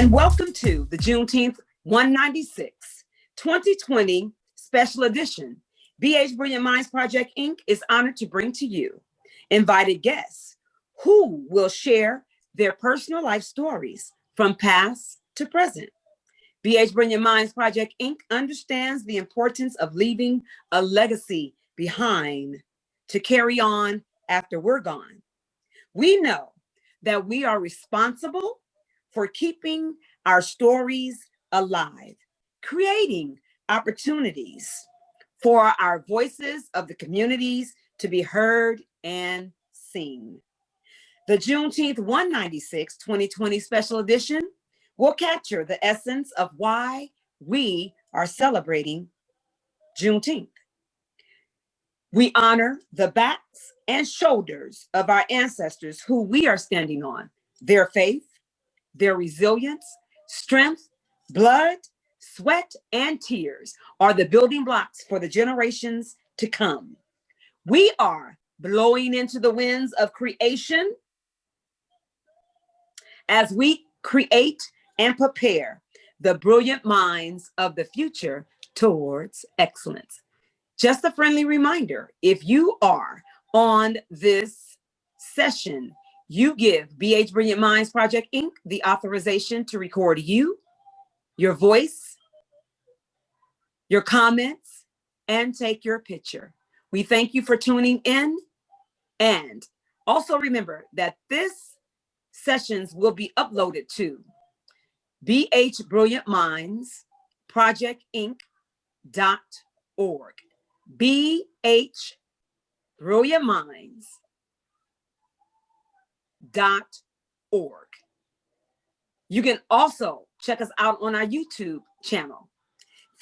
and welcome to the Juneteenth 196 2020 Special Edition. B-HBrilliantMinds Project Inc. is honored to bring to you invited guests who will share their personal life stories from past to present. B-HBrilliantMinds Project Inc. understands the importance of leaving a legacy behind to carry on after we're gone. We know that we are responsible for keeping our stories alive, creating opportunities for our voices of the communities to be heard and seen. The Juneteenth 196 2020 Special Edition will capture the essence of why we are celebrating Juneteenth. We honor the backs and shoulders of our ancestors who we are standing on, their faith, their resilience, strength, blood, sweat, and tears are the building blocks for the generations to come. We are blowing into the winds of creation as we create and prepare the brilliant minds of the future towards excellence. Just a friendly reminder, if you are on this session, you give B-HBrilliantMinds Project Inc. the authorization to record you, your voice, your comments, and take your picture. We thank you for tuning in. And also remember that this sessions will be uploaded to B-HBrilliantMinds Project Inc.org. B-HBrilliantMinds.org. You can also check us out on our YouTube channel.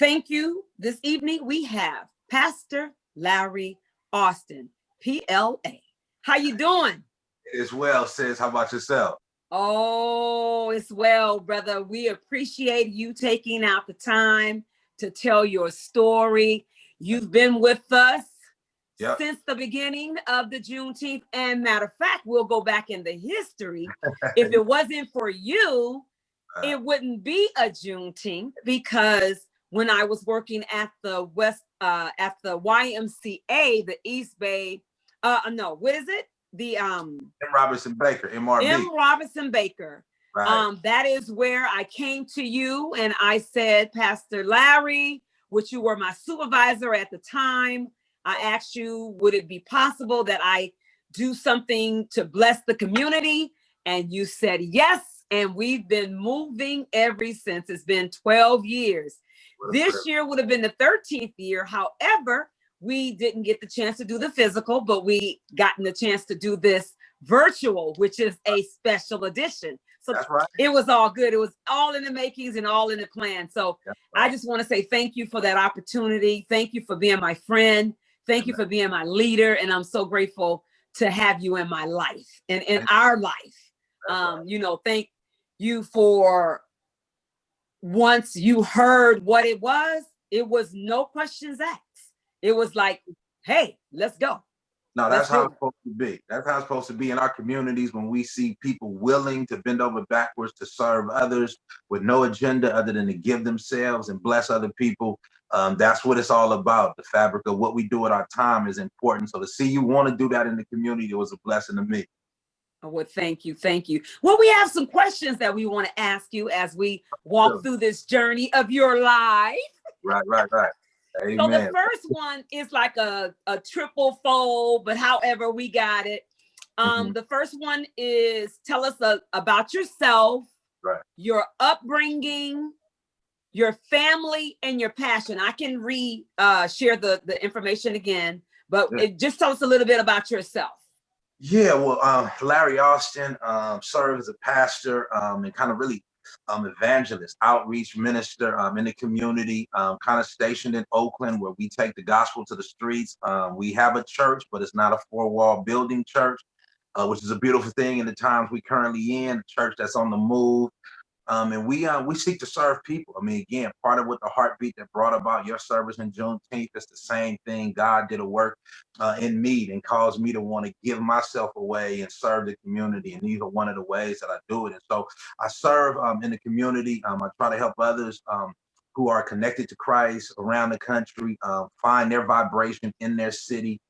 Thank you. This evening we have Pastor Larry Austin, PLA. How you doing? It's well, sis. How about yourself? Oh, it's well, brother. We appreciate you taking out the time to tell your story. You've been with us since the beginning of the Juneteenth. And matter of fact, we'll go back in the history. If it wasn't for you, it wouldn't be a Juneteenth, because when I was working at the YMCA, the East Bay, what is it? The M. Robinson Baker, MRB. M. Robinson Baker. Right. That is where I came to you and I said, Pastor Larry, which you were my supervisor at the time, I asked you, would it be possible that I do something to bless the community? And you said yes. And we've been moving ever since. It's been 12 years. This year would have been the 13th year. However, we didn't get the chance to do the physical, but we gotten the chance to do this virtual, which is a special edition. So It was all good. It was all in the makings and all in the plan. So I just want to say thank you for that opportunity. Thank you for being my friend. Thank you for being my leader. And I'm so grateful to have you in my life and in our life. Thank you for, once you heard what it was no questions asked. It was like, hey, let's go. No, that's how it's supposed to be. That's how it's supposed to be in our communities, when we see people willing to bend over backwards to serve others with no agenda other than to give themselves and bless other people. That's what it's all about. The fabric of what we do with our time is important. So to see you want to do that in the community, it was a blessing to me. Oh, well, thank you. Thank you. Well, we have some questions that we want to ask you as we walk through this journey of your life. Right. Amen. So the first one is like a triple fold, but however we got it. The first one is, tell us about yourself, your upbringing, your family, and your passion. I can share the information again, but just tell us a little bit about yourself. Yeah, well, Larry Austin served as a pastor and kind of really evangelist, outreach minister in the community, kind of stationed in Oakland, where we take the gospel to the streets. We have a church, but it's not a four-wall building church, which is a beautiful thing in the times we currently in, a church that's on the move. And we seek to serve people. I mean, again, part of what the heartbeat that brought about your service in Juneteenth is the same thing. God did a work in me and caused me to want to give myself away and serve the community. And these are one of the ways that I do it. And so I serve in the community. I try to help others who are connected to Christ around the country find their vibration in their city,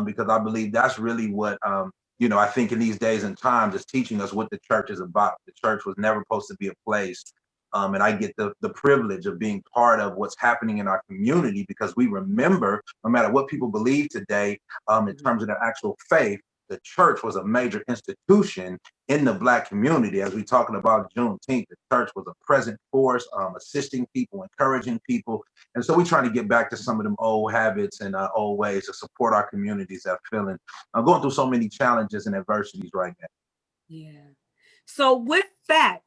because I believe that's really what I think in these days and times is teaching us what the church is about. The church was never supposed to be a place. And I get the privilege of being part of what's happening in our community, because we remember, no matter what people believe today, in terms of their actual faith, the church was a major institution in the Black community. As we talking about Juneteenth, the church was a present force, assisting people, encouraging people. And so we're trying to get back to some of them old habits and old ways to support our communities that are feeling going through so many challenges and adversities right now. Yeah. So with that,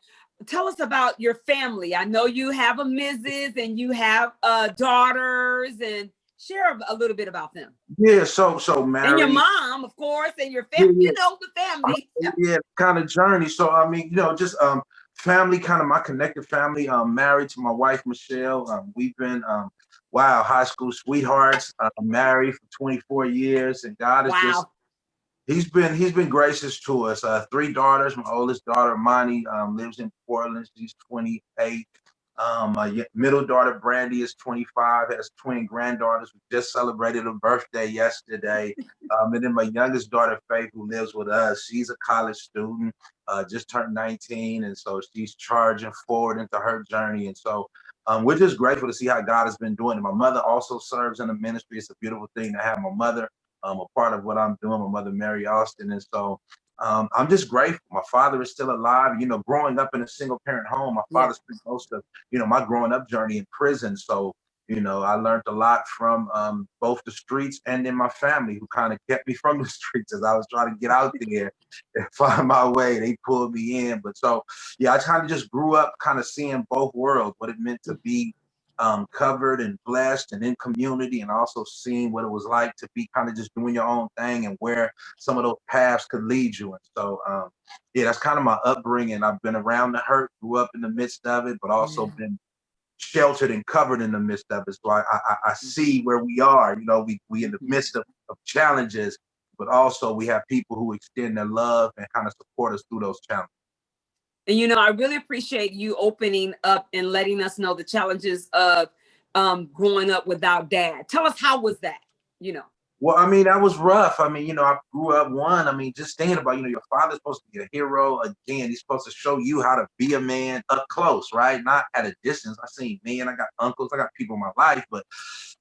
tell us about your family. I know you have a Mrs. and you have daughters, and share a little bit about them. Yeah, so married. And your mom, of course, and your family, Yeah, the family. yeah, kind of journey. So I mean, just family, kind of my connected family. Married to my wife Michelle. We've been high school sweethearts. Married for 24 years, and God is just Wow. He's been gracious to us. 3 daughters. My oldest daughter, Monty, lives in Portland. She's 28. My middle daughter, Brandy, is 25. Has twin granddaughters. We just celebrated a birthday yesterday. And then my youngest daughter, Faith, who lives with us, she's a college student, just turned 19, and so she's charging forward into her journey. And so we're just grateful to see how God has been doing it. My mother also serves in the ministry. It's a beautiful thing to have my mother a part of what I'm doing, my mother, Mary Austin. And so I'm just grateful. My father is still alive. Growing up in a single parent home, my father spent most of, my growing up journey in prison. So, I learned a lot from both the streets and in my family, who kind of kept me from the streets as I was trying to get out there and find my way. They pulled me in. But so, yeah, I kind of just grew up kind of seeing both worlds, what it meant to be covered and blessed and in community, and also seeing what it was like to be kind of just doing your own thing and where some of those paths could lead you. And so, that's kind of my upbringing. I've been around the hurt, grew up in the midst of it, but also been sheltered and covered in the midst of it. So I see where we are. We in the midst of challenges, but also we have people who extend their love and kind of support us through those challenges. And I really appreciate you opening up and letting us know the challenges of growing up without dad. Tell us, how was that? Well, I mean, that was rough. I mean, I grew up just thinking about, your father's supposed to be a hero. Again, he's supposed to show you how to be a man up close, right? Not at a distance. I seen men, I got uncles, I got people in my life, but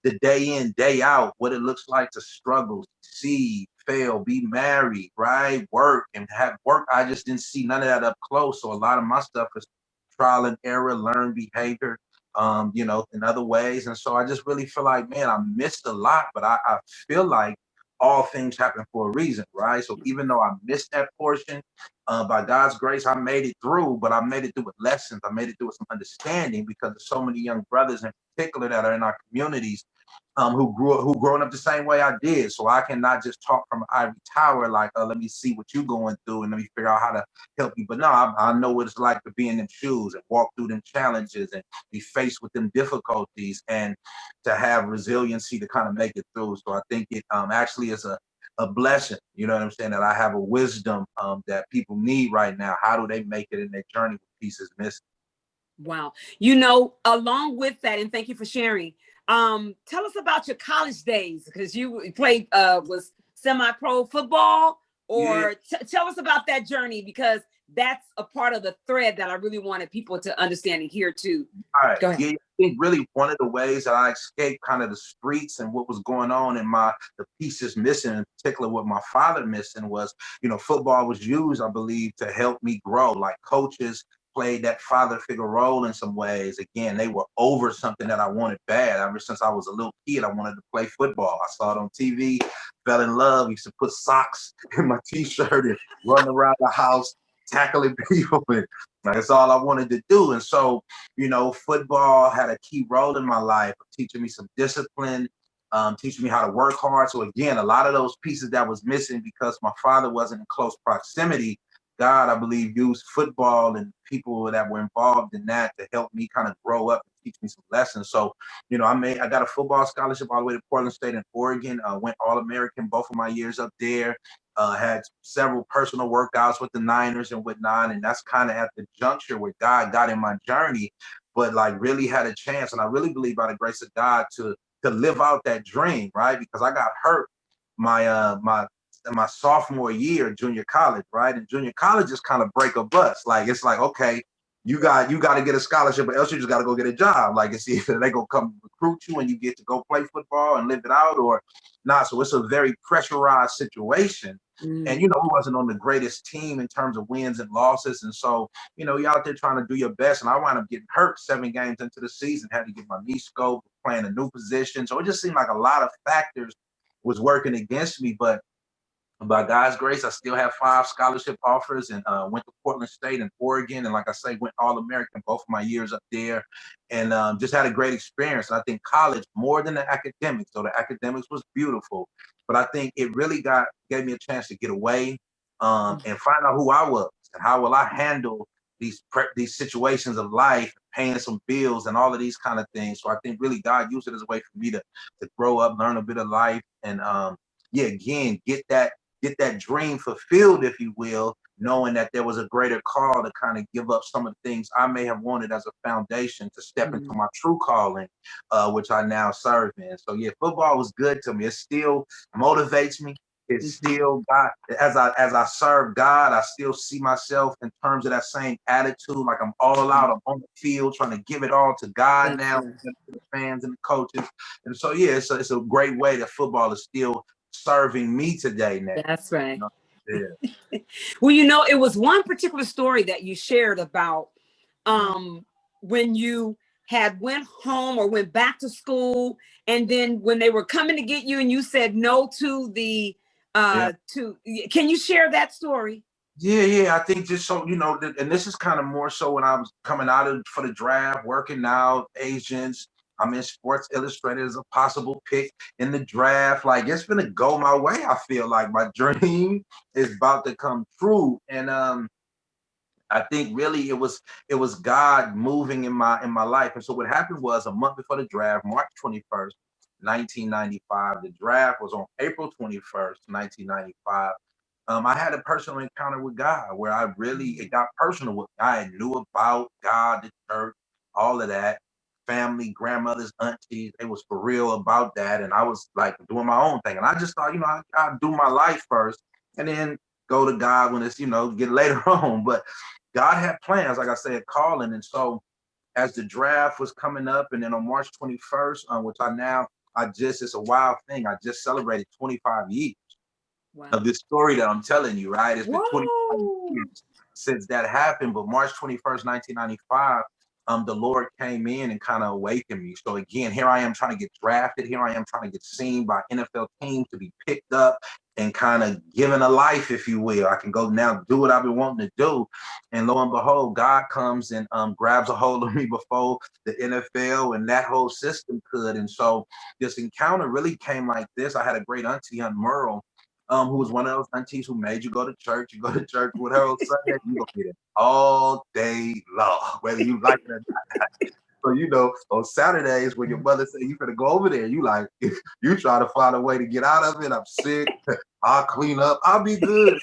the day in, day out, what it looks like to struggle, succeed, fail, be married, right? Work and have work. I just didn't see none of that up close. So a lot of my stuff is trial and error, learned behavior, in other ways. And so I just really feel like, man, I missed a lot, but I feel like all things happen for a reason, right? So even though I missed that portion, by God's grace, I made it through, but I made it through with lessons. I made it through with some understanding, because there's so many young brothers in particular that are in our communities who growing up the same way I did. So I cannot just talk from an ivory tower like, let me see what you're going through and let me figure out how to help you. But no, I know what it's like to be in them shoes and walk through them challenges and be faced with them difficulties, and to have resiliency to kind of make it through. So I think it actually is a blessing, you know what I'm saying, that I have a wisdom that people need right now. How do they make it in their journey with pieces missing? Wow. Along with that, and thank you for sharing, tell us about your college days, because you played was semi-pro football, or tell us about that journey, because that's a part of the thread that I really wanted people to understand and hear too. All right. Go ahead. Yeah, I think really one of the ways that I escaped kind of the streets and what was going on in the pieces missing, in particular what my father missing, was, football was used, I believe, to help me grow. Like coaches played that father figure role in some ways. Again, they were over something that I wanted bad. Ever since I was a little kid, I wanted to play football. I saw it on TV, fell in love, used to put socks in my t-shirt and run around the house tackling people. And that's all I wanted to do. And so, football had a key role in my life, teaching me some discipline, teaching me how to work hard. So again, a lot of those pieces that was missing because my father wasn't in close proximity, God, I believe, used football and people that were involved in that to help me kind of grow up and teach me some lessons. So, I got a football scholarship all the way to Portland State in Oregon. Went All-American both of my years up there. Had several personal workouts with the Niners and whatnot, and that's kind of at the juncture where God got in my journey, but like really had a chance, and I really believe by the grace of God to live out that dream, right? Because I got hurt my sophomore year junior college, right? And junior college is kind of break or bust. Like it's like, okay, you got to get a scholarship, or else you just got to go get a job. Like it's either they go come recruit you and you get to go play football and live it out, or not. So it's a very pressurized situation. And we wasn't on the greatest team in terms of wins and losses. And so, you're out there trying to do your best. And I wound up getting hurt 7 games into the season, had to get my knee scoped, playing a new position. So it just seemed like a lot of factors was working against me. But by God's grace, I still have 5 scholarship offers, and went to Portland State and Oregon. And like I say, went All-American both of my years up there, and just had a great experience. And I think college, more than the academics, so the academics was beautiful, but I think it really gave me a chance to get away, and find out who I was and how will I handle these situations of life, paying some bills and all of these kind of things. So I think really God used it as a way for me to grow up, learn a bit of life, and yeah, again, get that dream fulfilled, if you will, knowing that there was a greater call to kind of give up some of the things I may have wanted as a foundation to step into my true calling, which I now serve in. So yeah, football was good to me. It still motivates me. It's still God. As I serve God, I still see myself in terms of that same attitude. Like I'm all out. I'm on the field trying to give it all to God now, to the fans and the coaches. And so yeah, it's a great way that football is still serving me today now. That's right. Yeah. Well, it was one particular story that you shared about when you had went home or went back to school, and then when they were coming to get you and you said no to the can you share that story? Yeah. I think just so and this is kind of more so when I was coming out for the draft, working out, agents. I'm in Sports Illustrated as a possible pick in the draft. Like it's gonna go my way. I feel like my dream is about to come true, and I think really it was God moving in my life. And so what happened was a month before the draft, March 21st, 1995. The draft was on April 21st, 1995. I had a personal encounter with God where it got personal with me. I knew about God, the church, all of that, family, grandmothers, aunties. They was for real about that. And I was like doing my own thing. And I just thought, I'd do my life first and then go to God when it's, get later on. But God had plans, like I said, calling. And so as the draft was coming up, and then on March 21st, which it's a wild thing. I just celebrated 25 years of this story that I'm telling you, right? It's been 25 years since that happened, but March 21st, 1995, the Lord came in and kind of awakened me. So again, here I am trying to get drafted. Here I am trying to get seen by NFL teams to be picked up and kind of given a life, if you will. I can go now do what I've been wanting to do. And lo and behold, God comes and grabs a hold of me before the NFL and that whole system could. And so this encounter really came like this. I had a great auntie, Aunt Merle, who was one of those aunties who made you go to church. You go to church with her on Sunday, you gonna get it all day long, whether you like it or not. So on Saturdays when your mother say you gonna go over there, you like you try to find a way to get out of it. I'm sick. I'll clean up. I'll be good.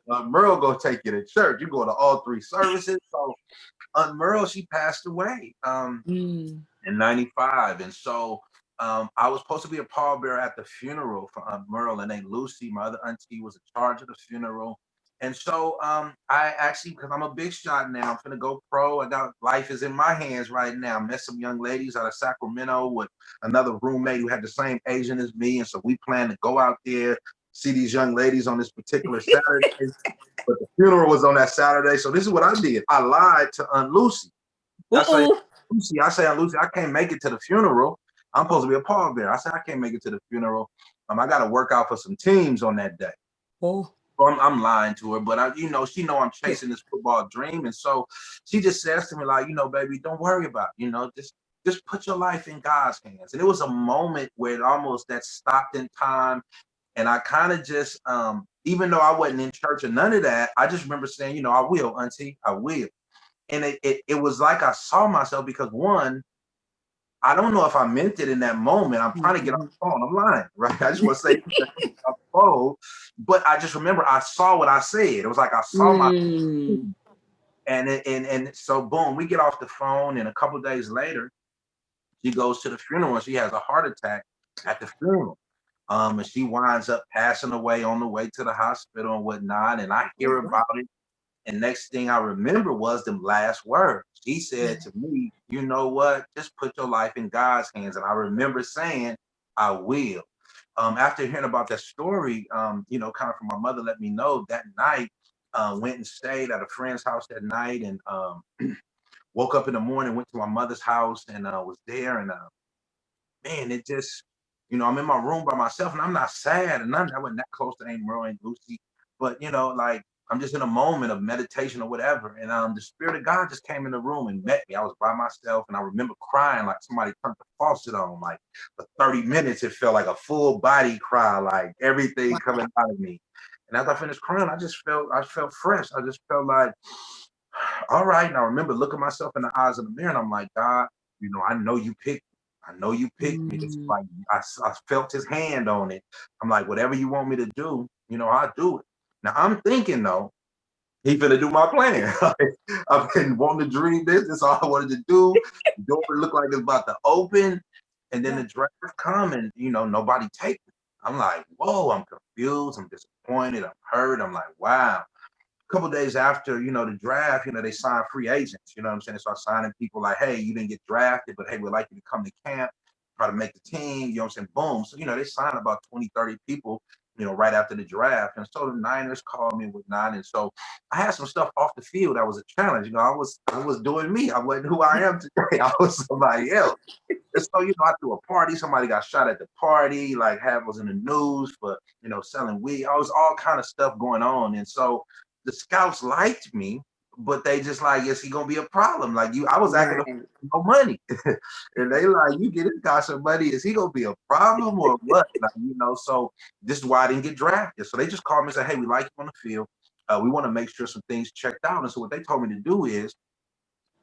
Merle gonna take you to church. You go to all 3 services. So Merle, she passed away in '95, and so I was supposed to be a pallbearer at the funeral for Aunt Merle, and Aunt Lucy, my other auntie, was in charge of the funeral. And so I actually, because I'm a big shot now, I'm gonna go pro. I got life is in my hands right now. Met some young ladies out of Sacramento with another roommate who had the same Asian as me, and so we plan to go out there, see these young ladies on this particular Saturday. But the funeral was on that Saturday. So this is what I did. I lied to Aunt Lucy. Aunt Lucy, I can't make it to the funeral. I'm supposed to be a pallbearer. I said, I can't make it to the funeral. I got to work out for some teams on that day. Oh. So I'm lying to her, but she know I'm chasing this football dream. And so she just says to me like, baby, don't worry about it. Just put your life in God's hands. And it was a moment where it almost that stopped in time. And I kind of just, even though I wasn't in church or none of that, I just remember saying, you know, I will, auntie, I will. And it was like I saw myself because one, I don't know if I meant it in that moment. I'm trying to get off the phone. I'm lying, right? I just want to say off the phone, but I just remember I saw what I said. It was like I saw my, and so boom, we get off the phone, and a couple of days later, she goes to the funeral and she has a heart attack at the funeral. And she winds up passing away on the way to the hospital and whatnot. And I hear about it. And next thing I remember was the last words. She said to me, you know what? Just put your life in God's hands. And I remember saying, I will. After hearing about that story, you know, kind of from my mother let me know that night, went and stayed at a friend's house that night and woke up in the morning, went to my mother's house and was there. And man, it just, you know, I'm in my room by myself and I'm not sad and nothing. I wasn't that close to Aunt Merle and Lucy, but you know, like I'm just in a moment of meditation or whatever. And the spirit of God just came in the room and met me. I was by myself and I remember crying like somebody turned the faucet on, like for 30 minutes. It felt like a full body cry, like everything coming out of me. And as I finished crying, I felt fresh. I just felt like, all right. And I remember looking myself in the eyes of the mirror and I'm like, God, you know, I know you picked I know you picked me. It's like I felt his hand on it. I'm like, whatever you want me to do, you know, I'll do it. Now I'm thinking though, he finna do my plan. I've been wanting to dream this. That's all I wanted to do. The door looked like it's about to open, and then the draft come, and you know, nobody take it. I'm like, whoa, I'm confused. I'm disappointed. I'm hurt. I'm like, wow. Couple days after, you know, the draft, you know, they sign free agents, you know what I'm saying? They start signing people like, hey, you didn't get drafted, but hey, we'd like you to come to camp, try to make the team, you know what I'm saying? Boom. So, you know, they signed about 20, 30 people, you know, right after the draft. And so the Niners called me and whatnot. And so I had some stuff off the field that was a challenge. You know, I was doing me. I wasn't who I am today. I was somebody else. And so, you know, I threw a party. Somebody got shot at the party, like had was in the news for, you know, selling weed. I was all kind of stuff going on. And so the scouts liked me, but they just like, is he gonna be a problem? Like you, I was acting like no money. And they like, you get this guy some money, is he gonna be a problem or what? Like, you know, so this is why I didn't get drafted. So they just called me and said, hey, we like you on the field. We want to make sure some things checked out. And so what they told me to do is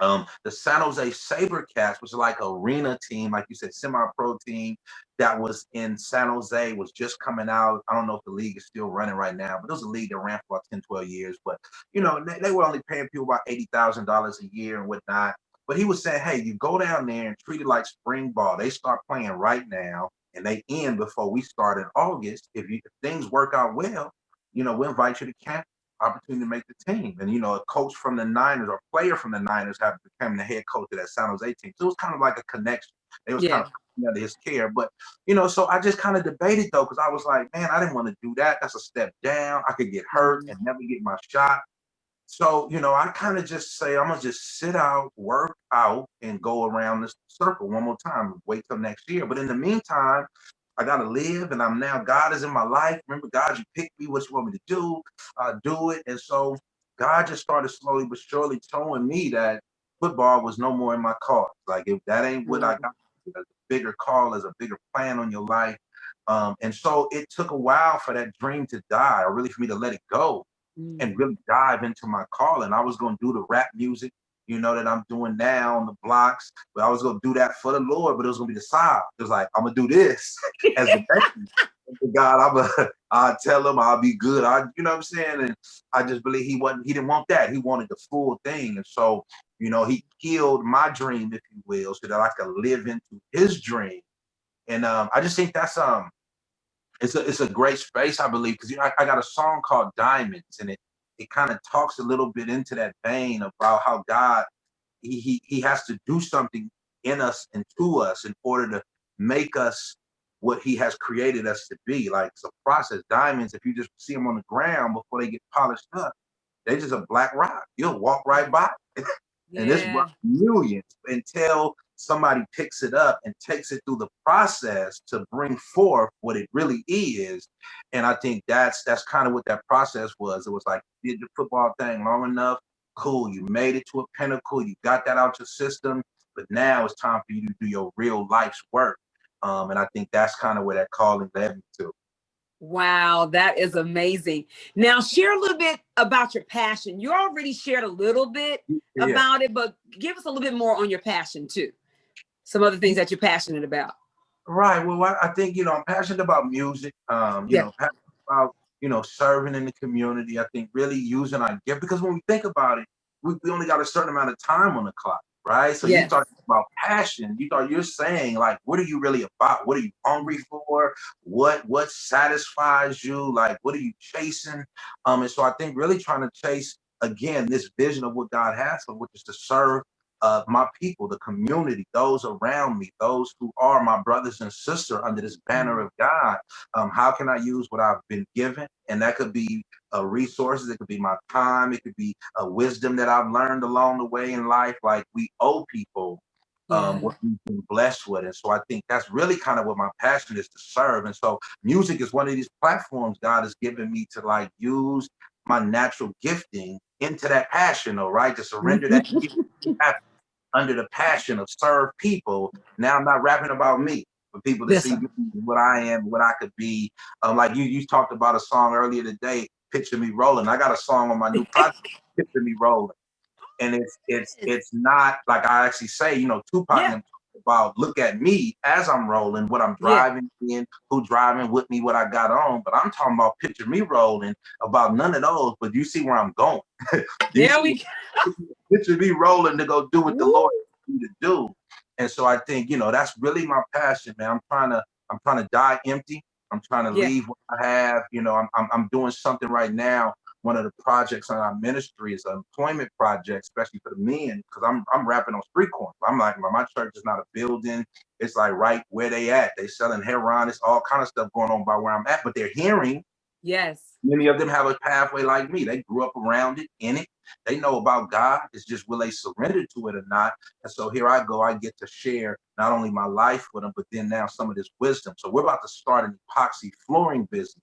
the San Jose SaberCats, which is like an arena team, like you said, semi-pro team that was in San Jose, was just coming out. I don't know if the league is still running right now, but it was a league that ran for about 10, 12 years. But, you know, they were only paying people about $80,000 a year and whatnot. But he was saying, hey, you go down there and treat it like spring ball. They start playing right now and they end before we start in August. If things work out well, you know, we'll invite you to camp opportunity to make the team. And you know, a coach from the Niners or a player from the Niners have become the head coach of that San Jose team. So it was kind of like a connection. It was kind of under his care. But you know, so I just kind of debated though, because I was like, man, I didn't want to do that. That's a step down. I could get hurt and never get my shot. So, you know, I kind of just say, I'm gonna just sit out, work out, and go around this circle one more time, wait till next year. But in the meantime, I gotta live, and I'm now God is in my life. Remember, God, you picked me. What you want me to do? Do it. And so God just started slowly but surely showing me that football was no more in my cards. Like if that ain't what I got, a bigger call, as a bigger plan on your life. And so it took a while for that dream to die, or really for me to let it go and really dive into my calling. I was going to do the rap music, you know, that I'm doing now on the blocks, but I was going to do that for the Lord, but it was going to be the side. It was like, I'm going to do this as the best. God, I'll tell him I'll be good. You know what I'm saying? And I just believe he didn't want that. He wanted the full thing. And so, you know, he killed my dream, if you will, so that I could live into his dream. And I just think that's it's a great space, I believe, because you know, I got a song called Diamonds, and it kind of talks a little bit into that vein about how God he has to do something in us and to us in order to make us what he has created us to be. Like it's a process. Diamonds, if you just see them on the ground before they get polished up, they just a black rock. You'll walk right by. And it's worth millions until somebody picks it up and takes it through the process to bring forth what it really is. And I think that's kind of what that process was. It was like you did the football thing long enough, cool, you made it to a pinnacle, you got that out your system, but now it's time for you to do your real life's work. And I think that's kind of where that calling led me to. Wow, that is amazing. Now, share a little bit about your passion. You already shared a little bit Yeah. about it, but give us a little bit more on your passion too. Some other things that you're passionate about. Right. Well, I think, I'm passionate about music, Yeah. passionate about, serving in the community. I think really using our gift, because when we think about it, we only got a certain amount of time on the clock, right? So you Yes. talk about passion, you're saying like, what are you really about? What are you hungry for? What satisfies you? Like, what are you chasing? And so I think really trying to chase again this vision of what God has for, which is to serve my people, the community, those around me, those who are my brothers and sisters under this banner of God. How can I use what I've been given? And that could be resources, it could be my time, it could be wisdom that I've learned along the way in life. Like we owe people Yeah. what we've been blessed with. And so I think that's really kind of what my passion is, to serve. And so music is one of these platforms God has given me to like use my natural gifting into that passion, though, right? To surrender that gift under the passion of serve people. Now I'm not rapping about me, for people to see Listen. me, what I am, what I could be. Like you talked about a song earlier today, "Picture Me Rolling." I got a song on my new project, "Picture Me Rolling," and it's not like I actually say, Tupac and Yeah. them talk about look at me as I'm rolling, what I'm Yeah. driving in, who driving with me, what I got on. But I'm talking about picture me rolling about none of those. But you see where I'm going. Do you There see we go. picture me rolling to go do what the Woo. Lord wants me to do? And so I think, that's really my passion, man. I'm trying to die empty. I'm trying to Yeah. leave what I have. I'm doing something right now. One of the projects on our ministry is an employment project, especially for the men, because I'm rapping on street corners. I'm like, my church is not a building. It's like right where they at. They selling heroin. It's all kind of stuff going on by where I'm at. But they're hearing. Yes. Many of them have a pathway like me. They grew up around it, in it. They know about God. It's just will they surrender to it or not? And so here I go. I get to share not only my life with them, but then now some of this wisdom. So we're about to start an epoxy flooring business,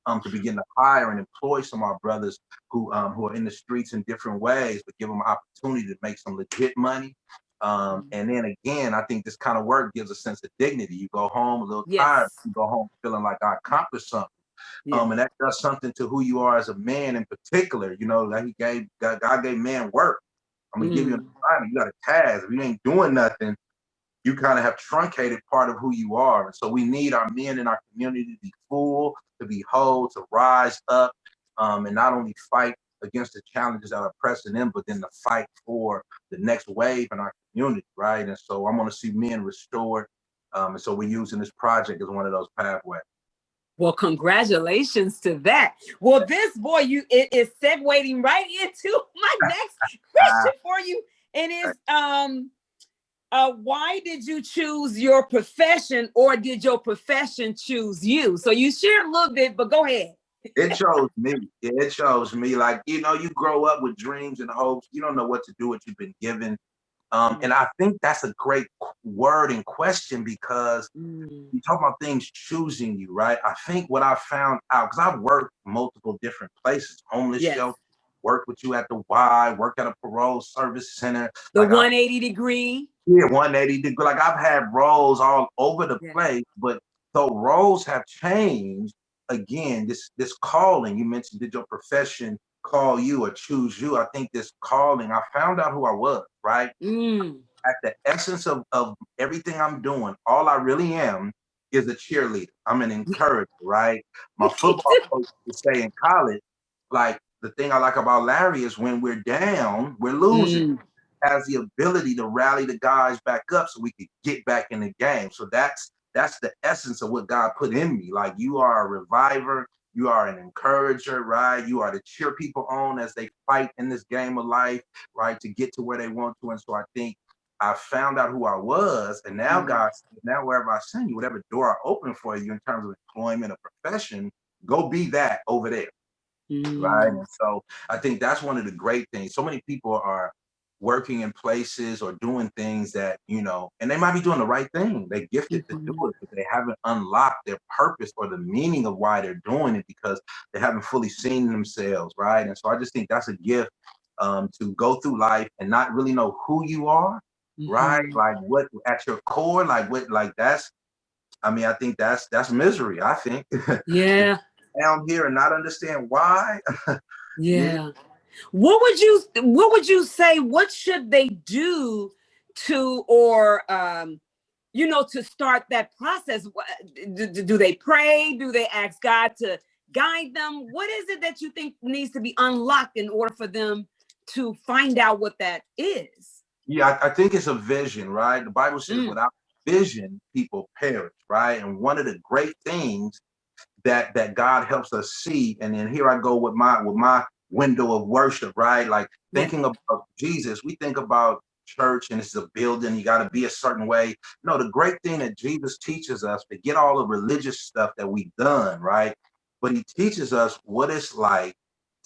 to begin to hire and employ some of our brothers who are in the streets in different ways, but give them an opportunity to make some legit money. And then again, I think this kind of work gives a sense of dignity. You go home a little tired. Yes. You go home feeling like I accomplished something. Yeah. And that does something to who you are as a man in particular. That God gave man work. I'm gonna give you an Mm. assignment. You got a task. If you ain't doing nothing, you kind of have truncated part of who you are. And so we need our men in our community to be full, to be whole, to rise up, and not only fight against the challenges that are pressing them, but then to fight for the next wave in our community, right? And so I want to see men restored. And so we're using this project as one of those pathways. Well, congratulations to that. Well, this boy, it is segueing right into my next question for you. And is why did you choose your profession, or did your profession choose you? So you shared a little bit, but go ahead. It chose me. Yeah, it chose me. Like, you grow up with dreams and hopes. You don't know what to do, what you've been given. And I think that's a great word in question, because Mm. you talk about things choosing you, right? I think what I found out, because I've worked multiple different places, homeless Yes. shelter, worked with you at the Y, worked at a parole service center. The Like 180 degree. yeah, 180 degree. Like I've had roles all over the Yeah. place, but though roles have changed, again, this calling, you mentioned, did your profession call you or choose you? I think this calling, I found out who I was, right? Mm. At the essence of everything I'm doing, all I really am is a cheerleader. I'm an encourager, right? My football coach would say in college, like the thing I like about Larry is when we're down, we're losing, Mm. has the ability to rally the guys back up so we could get back in the game. So that's the essence of what God put in me. Like you are a reviver, you are an encourager, right? You are to cheer people on as they fight in this game of life, right? To get to where they want to. And so I think I found out who I was, and now Mm. God said, now wherever I send you, whatever door I open for you in terms of employment or profession, go be that over there. Right. Mm. And so I think that's one of the great things. So many people are working in places or doing things that, and they might be doing the right thing. They're gifted to do Mhm. it, but they haven't unlocked their purpose or the meaning of why they're doing it, because they haven't fully seen themselves. Right. And so I just think that's a gift, to go through life and not really know who you are. Right. Mhm. Like what at your core, like what, like I mean, I think that's misery. I think Yeah. down here and not understand why. Yeah. Yeah. What would you say, what should they do to, or to start that process? Do they pray? Do they ask God to guide them? What is it that you think needs to be unlocked in order for them to find out what that is? Yeah, I think it's a vision, right? The Bible says Mm, without vision, people perish, right? And one of the great things that God helps us see. And then here I go with my window of worship, right? Like yeah. thinking about Jesus, we think about church and it's a building, you got to be a certain way. No, the great thing that Jesus teaches us, forget all the religious stuff that we've done, right? But he teaches us what it's like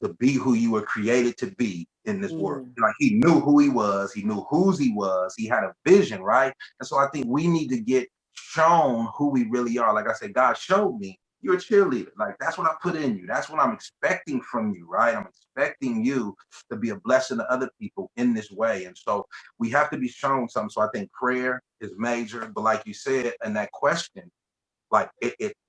to be who you were created to be in this world. Mm, Like he knew who he was, he knew whose he was, he had a vision, right? And so I think we need to get shown who we really are. Like I said, God showed me you're a cheerleader. Like that's what I put in you. That's what I'm expecting from you, right? I'm expecting you to be a blessing to other people in this way. And so we have to be shown something. So I think prayer is major. But like you said, and that question, like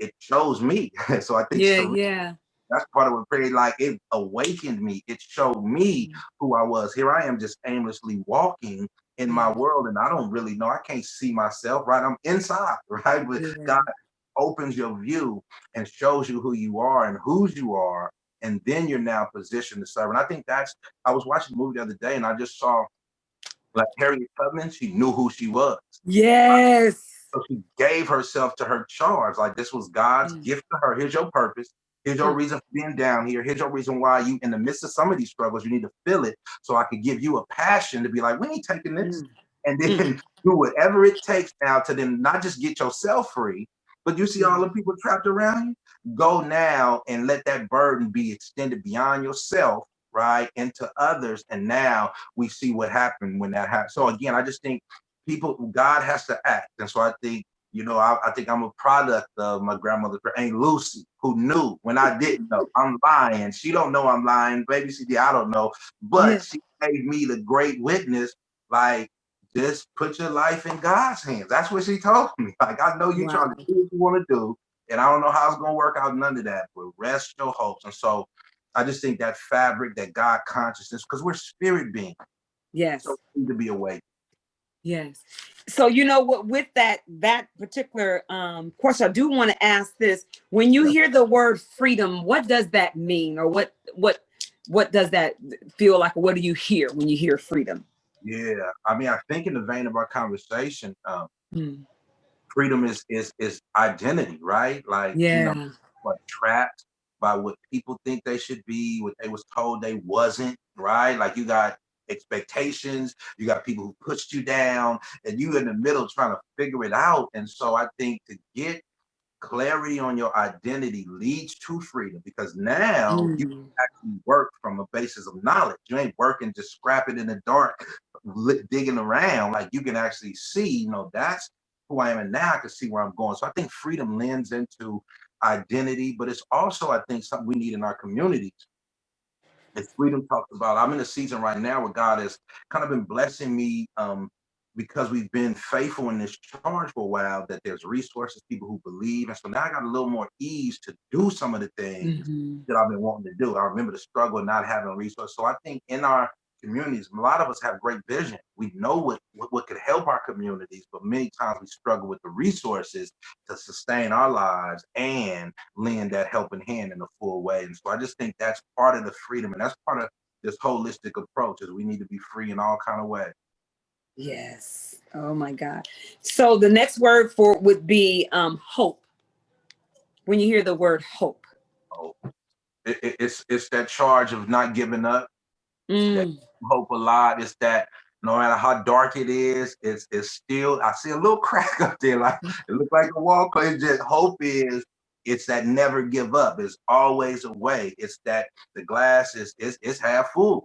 it shows me. So I think yeah, yeah. that's part of what prayer, like it awakened me. It showed me Mm, who I was. Here I am just aimlessly walking in my yeah, world and I don't really know. I can't see myself, right? I'm inside, right? But yeah. God opens your view and shows you who you are and whose you are. And then you're now positioned to serve. And I think I was watching a movie the other day and I just saw like Harriet Tubman, she knew who she was. Yes. So she gave herself to her charge. Like this was God's Mm, gift to her. Here's your purpose. Here's your mm, reason for being down here. Here's your reason why you, in the midst of some of these struggles, you need to feel it. So I could give you a passion to be like, we ain't taking this. mm, And mm, then do whatever it takes now to then not just get yourself free, but you see all mm. the people trapped around you. Go now and let that burden be extended beyond yourself, right, into others. And now we see what happened when that happened. So again, I just think people, God has to act. And so I think, I think I'm a product of my grandmother, Aunt Lucy, who knew when I didn't know. I'm lying. She don't know I'm lying. Maybe she did. I don't know. But Yeah. she gave me the great witness, like, just put your life in God's hands. That's what she told me. Like, I know you trying to Wow. do what you want to do, and I don't know how it's going to work out, none of that, but rest your hopes. And so I just think that fabric, that God consciousness, because we're spirit beings, so Yes. we need to be awake. Yes. So you know what, with that particular question, I do want to ask this. When you Yeah. hear the word freedom, what does that mean? Or what does that feel like? What do you hear when you hear freedom? Yeah. I mean, I think in the vein of our conversation, Mm, freedom is identity, right? Like, yeah. what trapped by what people think they should be, what they was told they wasn't, right? Like you got expectations, you got people who pushed you down, and you in the middle trying to figure it out. And so I think to get clarity on your identity leads to freedom because now you Mm, actually work from a basis of knowledge. You ain't working just scrapping in the dark, digging around. Like you can actually see, that's who I am, and now I can see where I'm going. So I think freedom lends into identity, but it's also, I think, something we need in our communities. As Freedom talks about, I'm in a season right now where God has kind of been blessing me because we've been faithful in this charge for a while, that there's resources, people who believe. And so now I got a little more ease to do some of the things mhm. that I've been wanting to do. I remember the struggle of not having resources. So I think in our communities, a lot of us have great vision. We know what could help our communities, but many times we struggle with the resources to sustain our lives and lend that helping hand in a full way. And so I just think that's part of the freedom, and that's part of this holistic approach is we need to be free in all kind of ways. Yes. Oh my God. So the next word for would be hope. When you hear the word hope. So it's that charge of not giving up, that Mm, hope a lot. It's that no matter how dark it is, it's still, I see a little crack up there, like it looks like a wall. Cause just hope is, it's that never give up. It's always a way. It's that the glass is half full.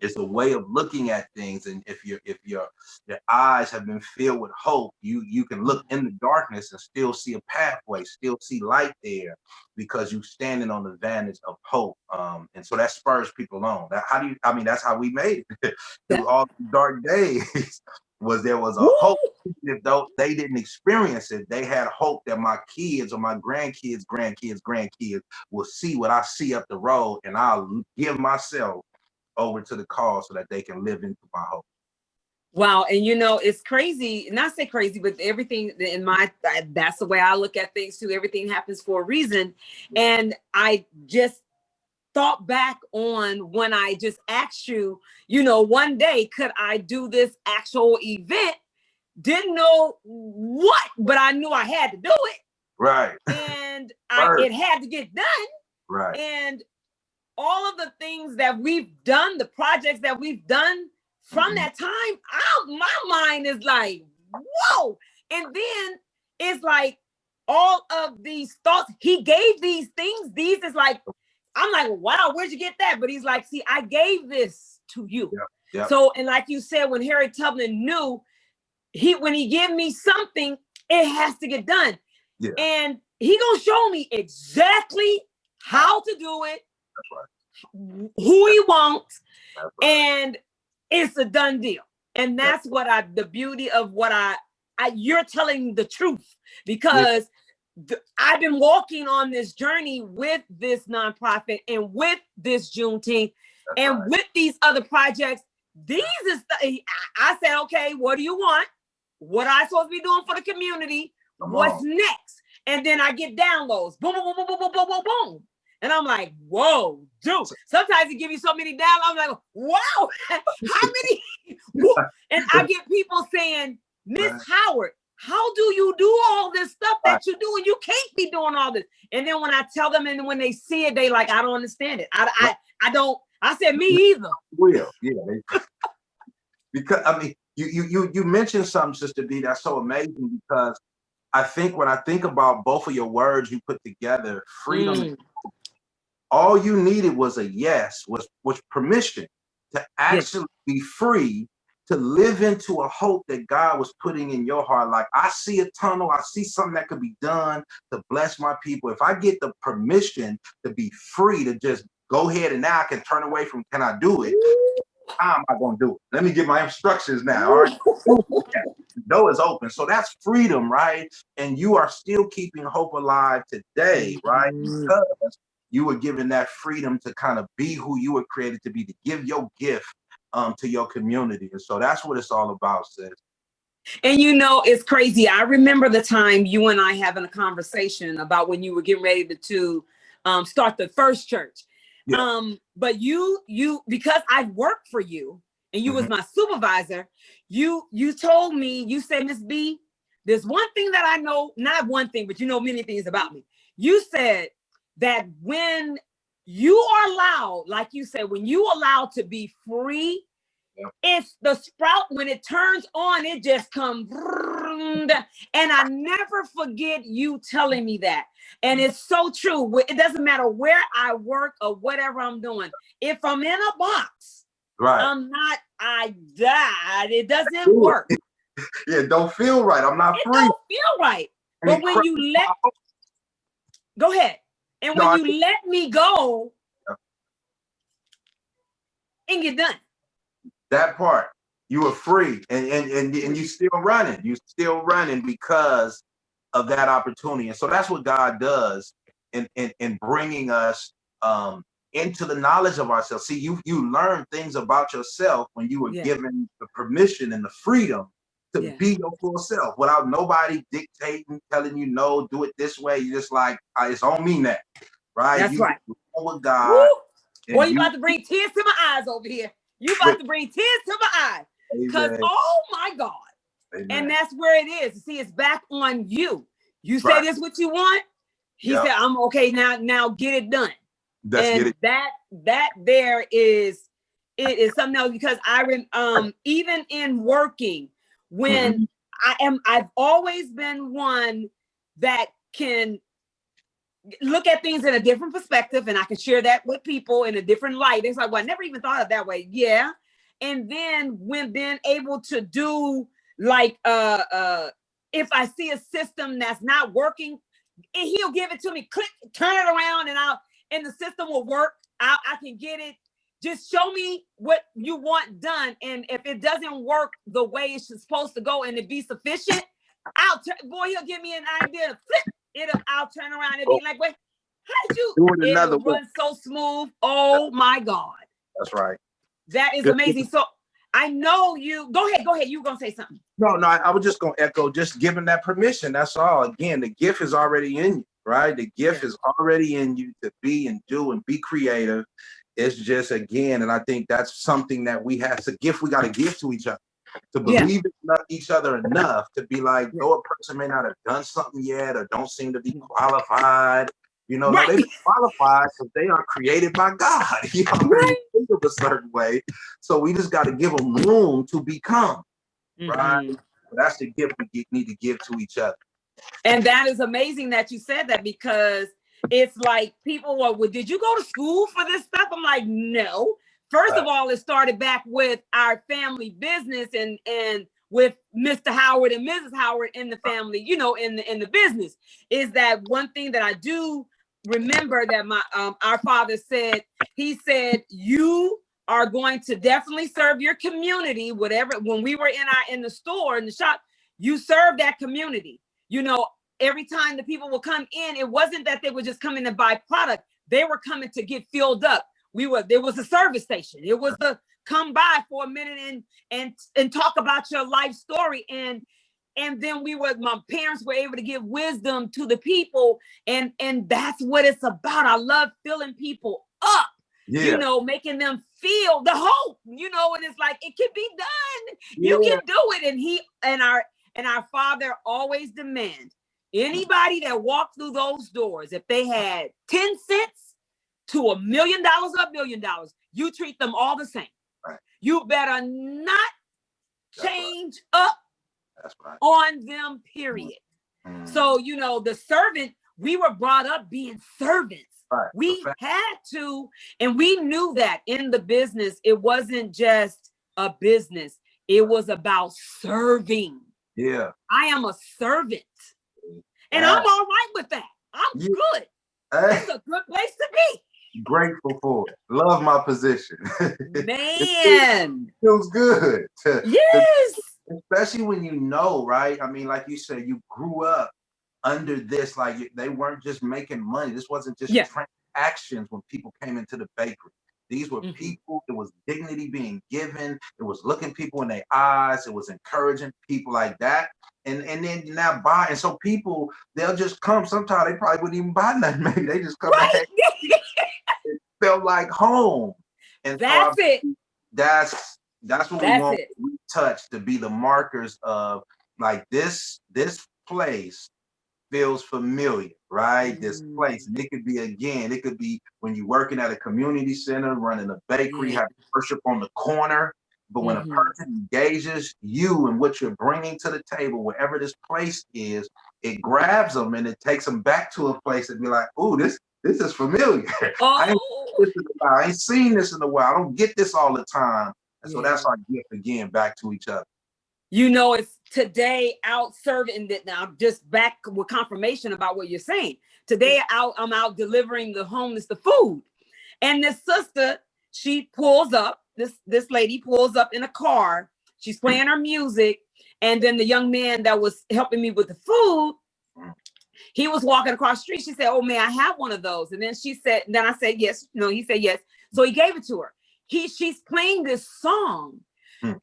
It's a way of looking at things, and if your eyes have been filled with hope, you can look in the darkness and still see a pathway, still see light there, because you're standing on the vantage of hope. And so that spurs people on. That how do you? I mean, that's how we made it through that, all the dark days. there was a Woo! hope. If though they didn't experience it, they had hope that my kids or my grandkids will see what I see up the road, and I'll give myself over to the cause so that they can live into my hope. Wow. And you know, it's crazy, not say crazy, but everything in that's the way I look at things too. Everything happens for a reason. And I just thought back on when I just asked you, you know, one day, could I do this actual event? Didn't know what, but I knew I had to do it. Right. And Right. it had to get done. Right. And all of the things that we've done, the projects that we've done from that time, my mind is like, whoa. And then it's like all of these thoughts, he gave these things. These is like, I'm like, wow, where'd you get that? But he's like, see, I gave this to you. Yeah. Yeah. So, and like you said, when Harry Tubman knew, when he give me something, it has to get done. Yeah. And he gonna show me exactly how to do it. That's right. Who he wants. That's right. And it's a done deal. And that's what the beauty of what you're telling the truth, because I've been walking on this journey with this nonprofit and with this Juneteenth and with these other projects. These is I said, okay, what do you want? What I supposed to be doing for the community? What's next? And then I get downloads. Boom, boom, boom, boom, boom, boom, boom, boom. And I'm like, whoa, dude. Sometimes it give you so many downloads. I'm like, wow, how many? And I get people saying, Miss Howard, how do you do all this stuff that you do? And you can't be doing all this. And then when I tell them, and when they see it, they like, I don't understand it. I don't. I said, me either. Will, yeah. Because I mean, you mentioned something, Sister B, that's so amazing, because I think when I think about both of your words you put together, freedom, all you needed was a yes, was permission to actually be free, to live into a hope that God was putting in your heart. Like, I see a tunnel, I see something that could be done to bless my people. If I get the permission to be free, to just go ahead and now I can turn away from, can I do it? How am I going to do it? Let me get my instructions now. All right. The door is open. So that's freedom, right? And you are still keeping hope alive today, right? Because you were given that freedom to kind of be who you were created to be, to give your gift to your community. And so that's what it's all about, sis. And you know, it's crazy. I remember the time you and I having a conversation about when you were getting ready to start the first church. Yeah. But you because I worked for you and you was my supervisor, you told me, you said, Miss B, there's one thing that I know, not one thing, but you know many things about me. You said that when you are allowed, like you said, when you allowed to be free, it's the sprout, when it turns on, it just comes. And I never forget you telling me that. And it's so true. It doesn't matter where I work or whatever I'm doing. If I'm in a box, I died. It doesn't work. Yeah, it don't feel right. I'm not free. It don't feel right. But when you go ahead. And when you let me go and get done. That part, you were free, and you still running. You still running because of that opportunity. And so that's what God does in bringing us into the knowledge of ourselves. See, you learn things about yourself when you were given the permission and the freedom to be your full self without nobody dictating, telling you, no, do it this way. You're just like, it's on me now, right? That's right. With God. Boy, you about to bring tears to my eyes over here. You about to bring tears to my eyes. Because, oh my God. Amen. And that's where it is. See, it's back on you. You say this what you want. He said, I'm okay now get it done. And that there is, it is something else, because even in working, when I've always been one that can look at things in a different perspective, and I can share that with people in a different light. It's like, well, I never even thought of it that way. Yeah. And then when being able to do like if I see a system that's not working, and he'll give it to me, click, turn it around, and the system will work. I can get it just show me what you want done. And if it doesn't work the way it's supposed to go and it be sufficient, he'll give me an idea to flip it. I'll turn around and be like, wait, how did you? Do it another It'll way. run so smooth. Oh my God. That's right. That is amazing. So I know you. Go ahead. You were going to say something. No, I was just going to echo, just giving that permission. That's all. Again, the gift is already in you, right? The gift is already in you to be and do and be creative. It's just, again, and I think that's something that we have, it's a gift we got to give to each other, to believe in each other enough to be like, though a person may not have done something yet or don't seem to be qualified, you know, no, they've been qualified because they are created by God. You already think of a certain way. So we just got to give them room to become, right? That's the gift we need to give to each other. And that is amazing that you said that, because it's like people were, well, did you go to school for this stuff? I'm like, no. First of all, it started back with our family business and with Mr. Howard and Mrs. Howard in the family, you know, in the business. Is that one thing that I do remember that my our father said? He said, you are going to definitely serve your community, whatever. When we were in the store, in the shop, you serve that community. You know, every time the people will come in, it wasn't that they were just coming to buy product. They were coming to get filled up. There was a service station. It was the come by for a minute and talk about your life story. And then my parents were able to give wisdom to the people. And that's what it's about. I love filling people up. You know, making them feel the hope, you know, and it's like, it can be done. You can do it. And he and our father always demand anybody that walked through those doors, if they had 10 cents to $1 million or $1 billion, you treat them all the same. Right. You better not change up on them, period. So, you know, the servant, we were brought up being servants. Right. We had to, and we knew that in the business, it wasn't just a business. It was about serving. Yeah. I am a servant. And I'm all right with that. I'm good. It's a good place to be. Grateful for it. Love my position. Man. It feels good. Yes. Especially when you know, right? I mean, like you said, you grew up under this, like they weren't just making money. This wasn't just transactions when people came into the bakery. These were people. It was dignity being given. It was looking people in their eyes. It was encouraging people like that. And then you now buy. And so people, they'll just come. Sometimes they probably wouldn't even buy nothing. Maybe they just come back. It felt like home. And that's so it. That's what we want. We touch to be the markers of like this place feels familiar, right? This place. And it could be, again, it could be when you're working at a community center, running a bakery, having worship on the corner. But when a person engages you and what you're bringing to the table, wherever this place is, it grabs them and it takes them back to a place and be like, "Ooh, this is familiar. I ain't seen this in a while. I don't get this all the time." And so that's our gift again, back to each other. You know, it's today out serving that. Now, just back with confirmation about what you're saying. Today I'm out delivering the homeless the food. And this sister, she pulls up, this lady pulls up in a car. She's playing her music. And then the young man that was helping me with the food, he was walking across the street. She said, "Oh, may I have one of those?" And then I said, "Yes." No, he said, "Yes." So he gave it to her. She's playing this song.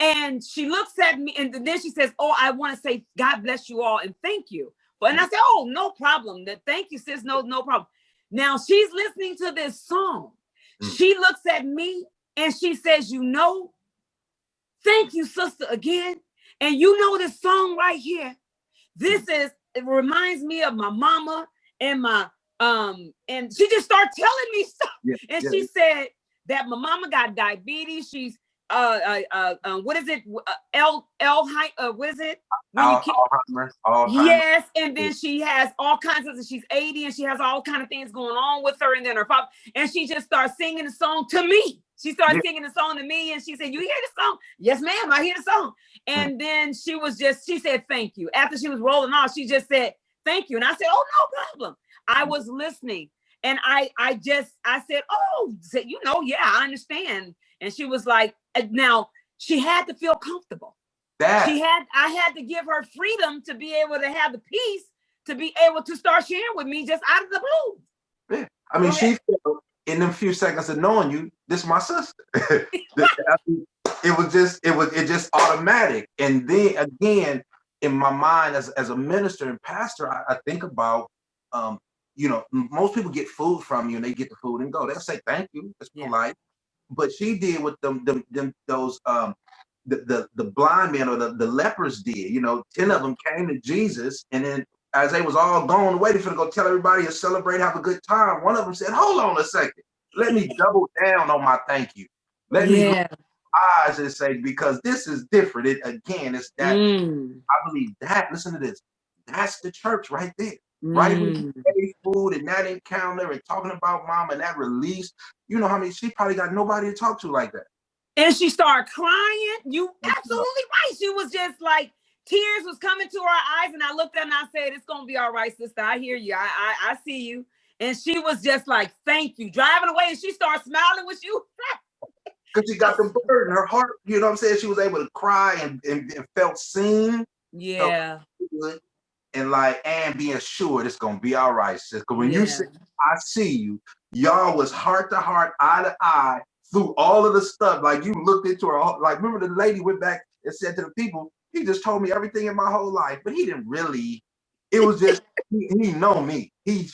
And she looks at me and then she says, "Oh, I want to say God bless you all and thank you." And I said, "Oh, no problem. Thank you, sis. No problem." Now she's listening to this song. She looks at me and she says, "You know, thank you, sister, again. And you know this song right here. It reminds me of my mama and my and she just started telling me stuff. She said that my mama got diabetes. She's what is it? What is it? Alzheimer's. Yes, and then she has all kinds of. She's 80 and she has all kinds of things going on with her. And then her father, and she just starts singing the song to me. She started singing the song to me, and she said, "You hear the song?" "Yes, ma'am, I hear the song." And then she said, "Thank you." After she was rolling off, she just said, "Thank you." And I said, "Oh, no problem." I was listening. And I said, oh, you know, yeah, I understand. And she was like, now she had to feel comfortable. I had to give her freedom to be able to have the peace to be able to start sharing with me just out of the blue. Yeah. I mean, she felt in them few seconds of knowing you, this is my sister. It just automatic. And then again, in my mind as a minister and pastor, I think about, you know, most people get food from you and they get the food and go. They'll say thank you. It's polite. But she did what those the blind men or the lepers did. You know, 10 of them came to Jesus, and then as they was all gone away, they finna go tell everybody and celebrate, have a good time. One of them said, "Hold on a second, let me double down on my thank you. Let me look eyes and say, because this is different. It's that I believe that. Listen to this. That's the church right there. Right when you ate food and that encounter and talking about mom and that release, you know how many, she probably got nobody to talk to like that. And she started crying. You absolutely right. She was just like, tears was coming to her eyes. And I looked at her and I said, it's going to be all right, sister. I hear you. I see you. And she was just like, thank you. Driving away. And she started smiling with you. Because she got the burden, her heart, you know what I'm saying? She was able to cry and felt seen. Yeah. Felt good, and being assured it's going to be all right, sis. Because when you said, I see you, y'all was heart to heart, eye to eye, through all of the stuff. Like, you looked into her, like, remember the lady went back and said to the people, he just told me everything in my whole life, but he didn't really, it was just, he know me. He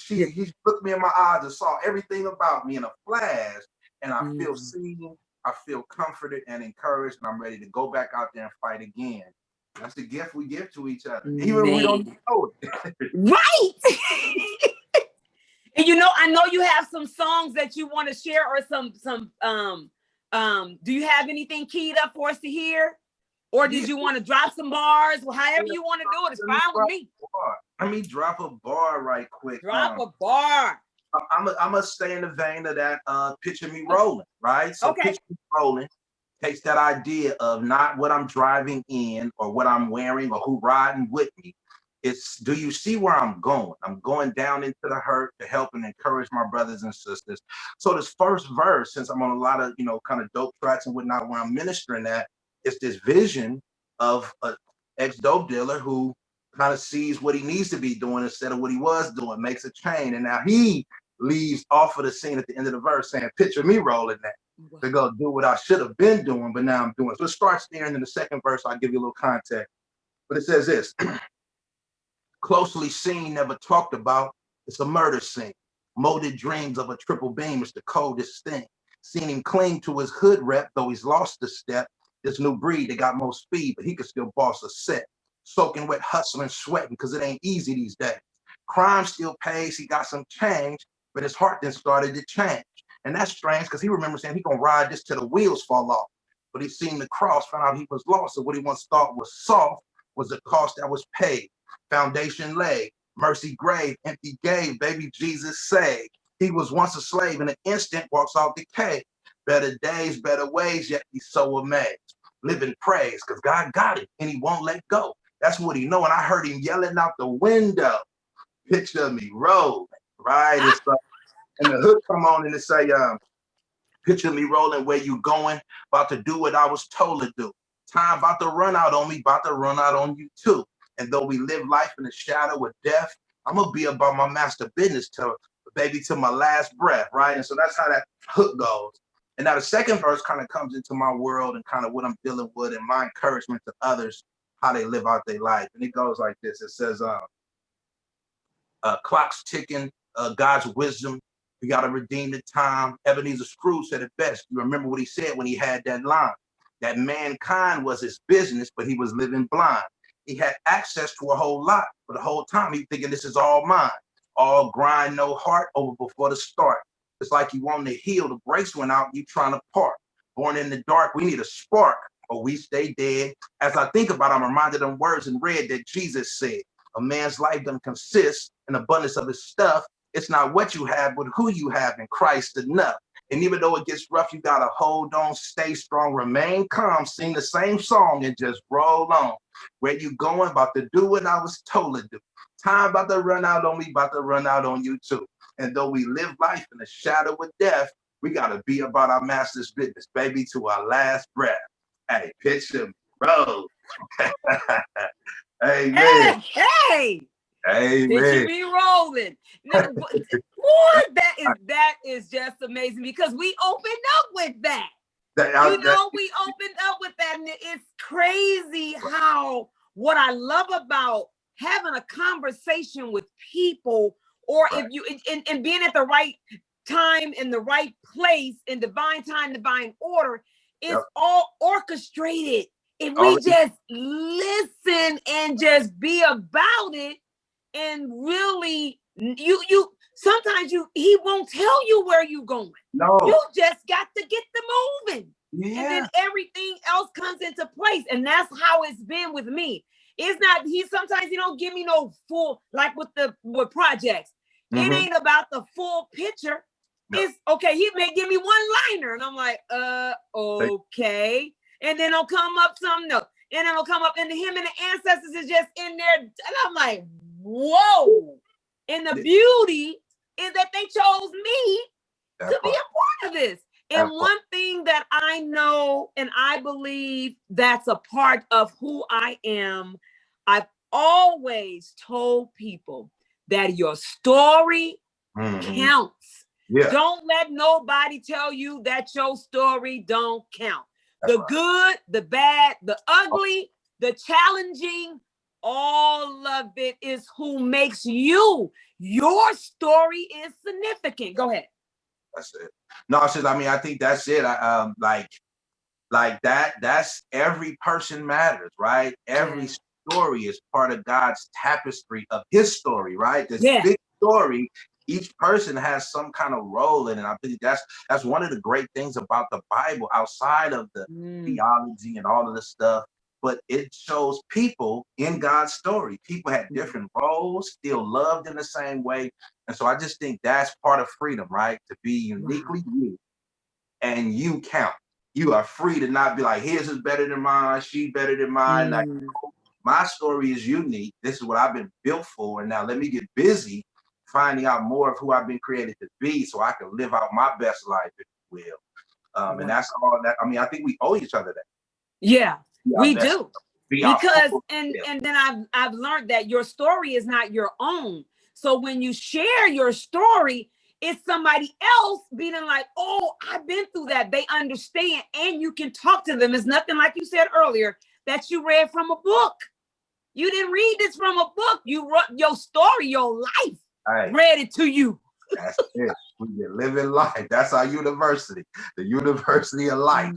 looked me in my eyes and saw everything about me in a flash, and I feel seen, I feel comforted and encouraged, and I'm ready to go back out there and fight again. That's the gift we give to each other, even when we don't know it. Right. And you know, I know you have some songs that you want to share, or do you have anything keyed up for us to hear? Or did you want to drop some bars? Well, however you want to do it, it's fine with me. Let me drop a bar right quick. Drop a bar. I'm gonna stay in the vein of that picture me rolling, right? So picture me rolling takes that idea of not what I'm driving in or what I'm wearing or who riding with me. It's, do you see where I'm going? I'm going down into the hurt to help and encourage my brothers and sisters. So this first verse, since I'm on a lot of, you know, kind of dope tracks and whatnot, where I'm ministering at, it's this vision of an ex-dope dealer who kind of sees what he needs to be doing instead of what he was doing, makes a change. And now he leaves off of the scene at the end of the verse saying, picture me rolling that. To go do what I should have been doing, but now I'm doing. So it starts there, and in the second verse, I'll give you a little context. But it says this, closely seen, never talked about, it's a murder scene. Molded dreams of a triple beam is the coldest thing. Seen him cling to his hood rep, though he's lost a step. This new breed, they got more speed, but he could still boss a set. Soaking wet, hustling, sweating, because it ain't easy these days. Crime still pays, he got some change, but his heart then started to change. And that's strange because he remembers saying he gonna ride this till the wheels fall off. But he seen the cross, found out he was lost. So what he once thought was soft was the cost that was paid. Foundation laid, mercy grave, empty grave, baby Jesus saved. He was once a slave, in an instant walks out the cave. Better days, better ways, yet he's so amazed. Live in praise, because God got it and he won't let go. That's what he know. And I heard him yelling out the window, picture me rolling, right? It's and the hook come on and it say, picture me rolling, where you going? About to do what I was told to do. Time about to run out on me, about to run out on you too. And though we live life in the shadow of death, I'm gonna be about my master business till my last breath, right? And so that's how that hook goes. And now the second verse kind of comes into my world and kind of what I'm dealing with and my encouragement to others, how they live out their life. And it goes like this. It says, clock's ticking, God's wisdom. We got to redeem the time. Ebenezer Scrooge said it best. You remember what he said when he had that line, that mankind was his business, but he was living blind. He had access to a whole lot, but the whole time he thinking this is all mine. All grind, no heart, over before the start. It's like you want to heal, the brakes went out, you trying to park. Born in the dark, we need a spark, or we stay dead. As I think about it, I'm reminded of words in red that Jesus said, a man's life doesn't consist in abundance of his stuff. It's not what you have, but who you have in Christ enough. And even though it gets rough, you gotta hold on, stay strong, remain calm, sing the same song, and just roll on. Where you going? About to do what I was told to do. Time about to run out on me, about to run out on you too. And though we live life in the shadow of death, we gotta be about our master's business, baby, to our last breath. Hey, picture me, bro. Amen. Hey, picture Amen. me rolling. Now, boy, that is just amazing because we opened up with that. We opened up with that, and it's crazy how what I love about having a conversation with people, or if you and being at the right time in the right place in divine time, divine order, is all orchestrated. If we just listen and just be about it, and really, you sometimes he won't tell you where you're going. No. You just got to get the moving. Yeah. And then everything else comes into place. And that's how it's been with me. It's not, sometimes he don't give me no full, like with projects. It ain't about the full picture. No. It's okay, he may give me one liner, and I'm like, okay. And then it'll come up something else. And it'll come up, and him and the ancestors is just in there. And I'm like, whoa. And the beauty is that they chose me to be a part of this. And one thing that I know and I believe that's a part of who I am, I've always told people that your story counts. Yeah. Don't let nobody tell you that your story don't count. That's the good, the bad, the ugly, the challenging, all of it is who makes you. Your story is significant. Go ahead. That's it. No, I mean, I think that's it. Like that. That's every person matters, right? Every story is part of God's tapestry of His story, right? This big story. Each person has some kind of role in it. I think that's one of the great things about the Bible, outside of the theology and all of the stuff. But it shows people in God's story. People had different roles, still loved in the same way. And so I just think that's part of freedom, right? To be uniquely you, and you count. You are free to not be like, his is better than mine, she better than mine. Like, my story is unique. This is what I've been built for. And now let me get busy finding out more of who I've been created to be, so I can live out my best life, if you will. And that's all that, I mean, I think we owe each other that. Yeah, we do. Because and then I've learned that your story is not your own. So when you share your story, it's somebody else being like, oh, I've been through that. They understand, and you can talk to them. It's nothing, like you said earlier, that you read from a book. You didn't read this from a book. You wrote your story, your life. Read it to you. That's it. We get living life. That's our university, the University of Life.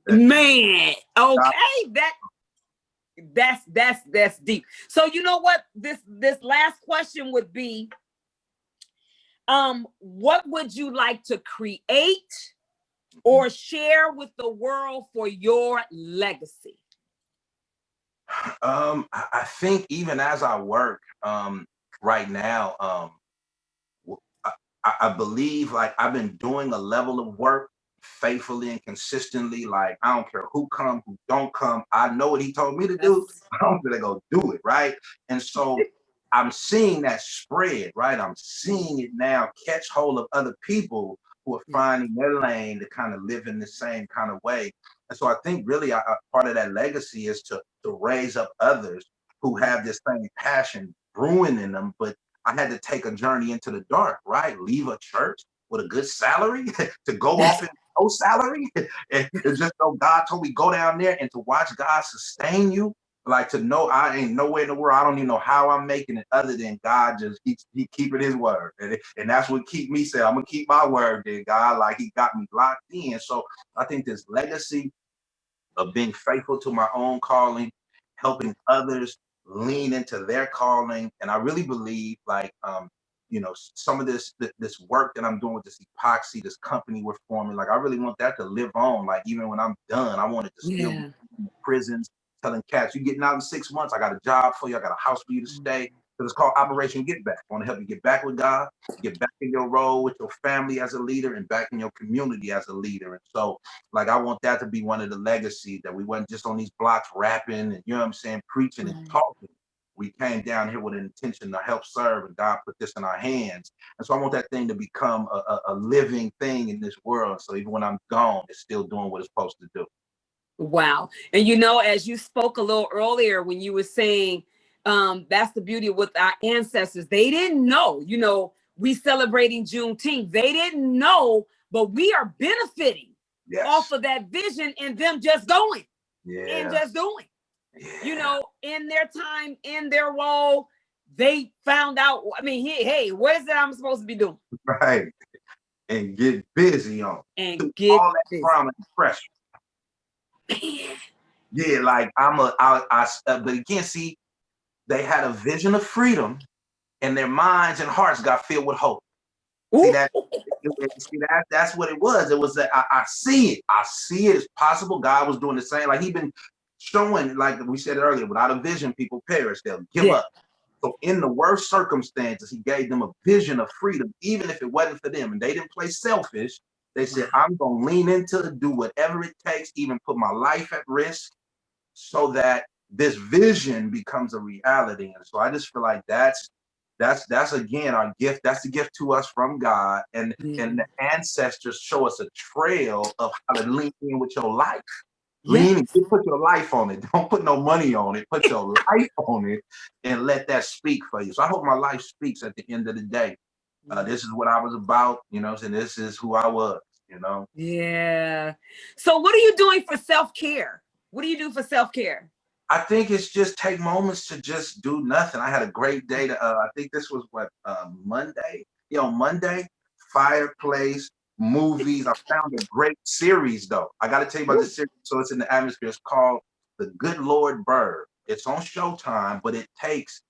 Man, okay, that's deep. So you know what? This last question would be, what would you like to create or share with the world for your legacy? I think even as I work right now, I believe like I've been doing a level of work faithfully and consistently. Like, I don't care who come, who don't come. I know what He told me to do. I'm gonna go do it, right? And so I'm seeing that spread, right? I'm seeing it now catch hold of other people who are finding their lane to kind of live in the same kind of way. And so I think really part of that legacy is to raise up others who have this same passion brewing in them, but I had to take a journey into the dark, right? Leave a church with a good salary to go off in no salary. And just know God told me, go down there, and to watch God sustain you. Like, to know I ain't nowhere in the world. I don't even know how I'm making it other than God just keeps keeping His word. And that's what keep me saying, I'm going to keep my word there, God. Like, He got me locked in. So I think this legacy of being faithful to my own calling, helping others lean into their calling. And I really believe, like, some of this work that I'm doing with this epoxy, this company we're forming, like, I really want that to live on. Like, even when I'm done, I want it to still be in the prisons, telling cats, you getting out in 6 months, I got a job for you, I got a house for you to stay. because it's called Operation Get Back. I want to help you get back with God, get back in your role with your family as a leader, and back in your community as a leader. And so, like, I want that to be one of the legacies, that we wasn't just on these blocks rapping and, you know what I'm saying, preaching and talking. We came down here with an intention to help serve, and God put this in our hands. And so I want that thing to become a living thing in this world. So even when I'm gone, it's still doing what it's supposed to do. Wow. And you know, as you spoke a little earlier when you were saying, that's the beauty with our ancestors. They didn't know, you know, we celebrating Juneteenth. They didn't know, but we are benefiting off of that vision and them just going and just doing. You know, in their time, in their role, they found out. I mean, hey, what is it I'm supposed to be doing? Right. And get busy on and to get all that busy. trauma and pressure. Yeah, like but again, see, they had a vision of freedom, and their minds and hearts got filled with hope. See that? That's what it was. It was that I see it. I see it. It's possible. God was doing the same. Like He's been showing, like we said earlier, without a vision, people perish. They'll give up. So in the worst circumstances, He gave them a vision of freedom, even if it wasn't for them. And they didn't play selfish. They said, I'm going to lean into it, do whatever it takes, even put my life at risk, so that this vision becomes a reality. And so I just feel like that's again our gift. That's the gift to us from God. And the ancestors show us a trail of how to lean in with your life. Lean in, put your life on it. Don't put no money on it. Put your life on it and let that speak for you. So I hope my life speaks at the end of the day. This is what I was about, you know, and this is who I was, you know. Yeah. So what are you doing for self-care? What do you do for self-care? I think it's just take moments to just do nothing. I had a great day. I think this was Monday. Yeah, on Monday, fireplace, movies. I found a great series though. I got to tell you about this series. So it's in the atmosphere. It's called The Good Lord Bird. It's on Showtime, but it takes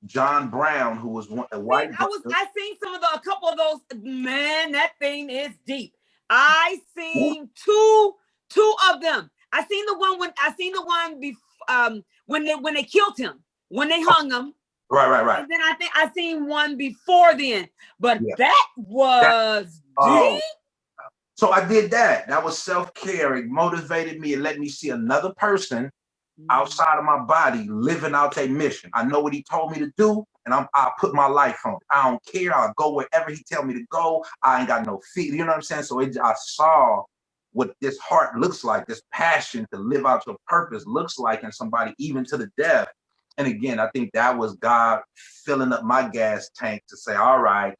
John Brown, who was a white. I seen a couple of those. Man, that thing is deep. I seen two of them. I seen the one when they killed him, when they hung him. Right. And then I think I seen one before then, but that was deep. So I did that. That was self-care. It motivated me and let me see another person outside of my body living out a mission. I know what He told me to do, and I put my life on it. I don't care. I'll go wherever He tell me to go. I ain't got no fear. You know what I'm saying? So I saw what this heart looks like, this passion to live out your purpose looks like in somebody, even to the death. And again, I think that was God filling up my gas tank to say, all right,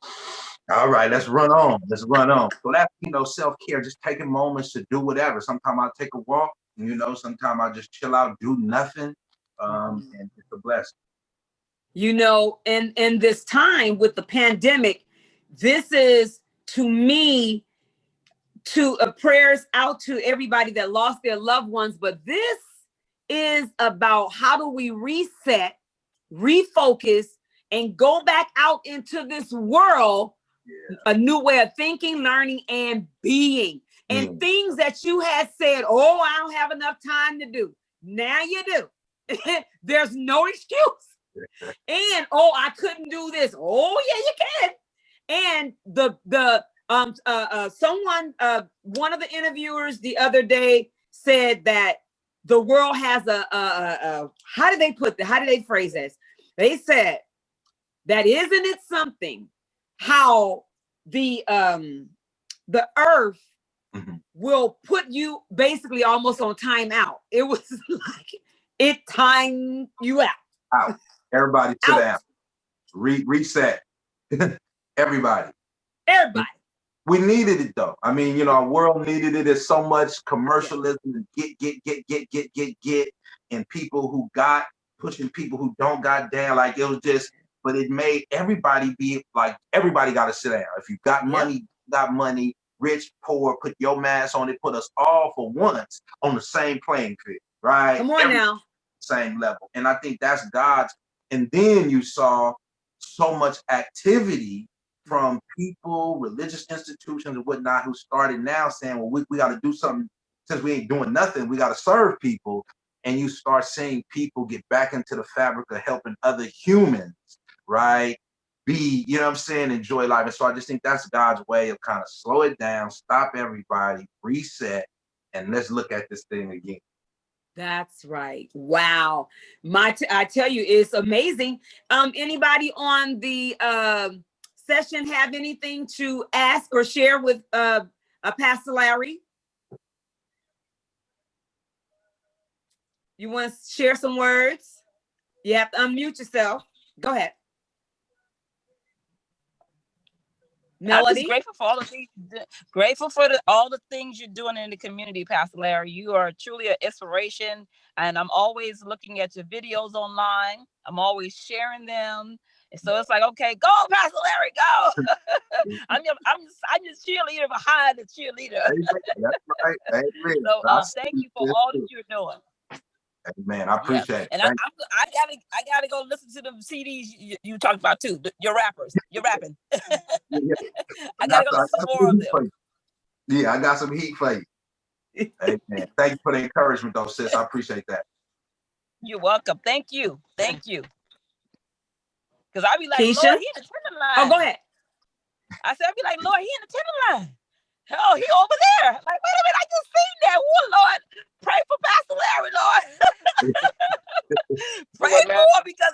let's run on. So that's, you know, self-care, just taking moments to do whatever. Sometimes I'll take a walk, you know, sometimes I'll just chill out, do nothing. And it's a blessing. You know, in this time with the pandemic, this is, to me, prayers out to everybody that lost their loved ones. But this is about how do we reset, refocus, and go back out into this world, a new way of thinking, learning, and being. And things that you had said, oh, I don't have enough time to do. Now you do. There's no excuse. And oh, I couldn't do this. Oh, yeah, you can. And one of the interviewers the other day said that the world has how did they phrase this? They said that isn't it something how the earth will put you basically almost on timeout. It was like it timed you out. Everybody sit down. Reset. Everybody. We needed it though. I mean, you know, our world needed it. There's so much commercialism and get, and people who got pushing people who don't got down. Like it was just, but it made everybody be like, everybody got to sit down. If you got money, rich, poor, put your mask on it, put us all for once on the same playing field, right? Come on now. Same level. And I think that's God's. And then you saw so much activity from people, religious institutions and whatnot, who started now saying, well, we got to do something since we ain't doing nothing. We got to serve people. and you start seeing people get back into the fabric of helping other humans, right? Be, you know what I'm saying, enjoy life. And so I just think that's God's way of kind of slow it down, stop everybody, reset, and let's look at this thing again. That's right. Wow. I tell you, it's amazing. Anybody on the session have anything to ask or share with Pastor Larry? You want to share some words? You have to unmute yourself. Go ahead. Melody? I'm just grateful for all the things, grateful for all the things you're doing in the community, Pastor Larry. You are truly an inspiration, and I'm always looking at your videos online. I'm always sharing them, and so it's like, okay, go, Pastor Larry, go. I'm just cheerleader behind the cheerleader. That's right. Amen. So thank you for all that you're doing. Man, I appreciate it. And I gotta go listen to the CDs you talked about too. Your rappers, you're rapping. I gotta go listen to more of them. Yeah, I got some heat for you. Amen. Thank you for the encouragement, though, sis. I appreciate that. You're welcome. Thank you. Thank you. Because I be like, Keisha? Lord, he in the timberline. Oh, go ahead. I said, I be like, Lord, he in the timberline. Oh, he over there. Like, wait a minute, I just seen that. Oh, Lord, pray for Pastor Larry, Lord. Pray more, because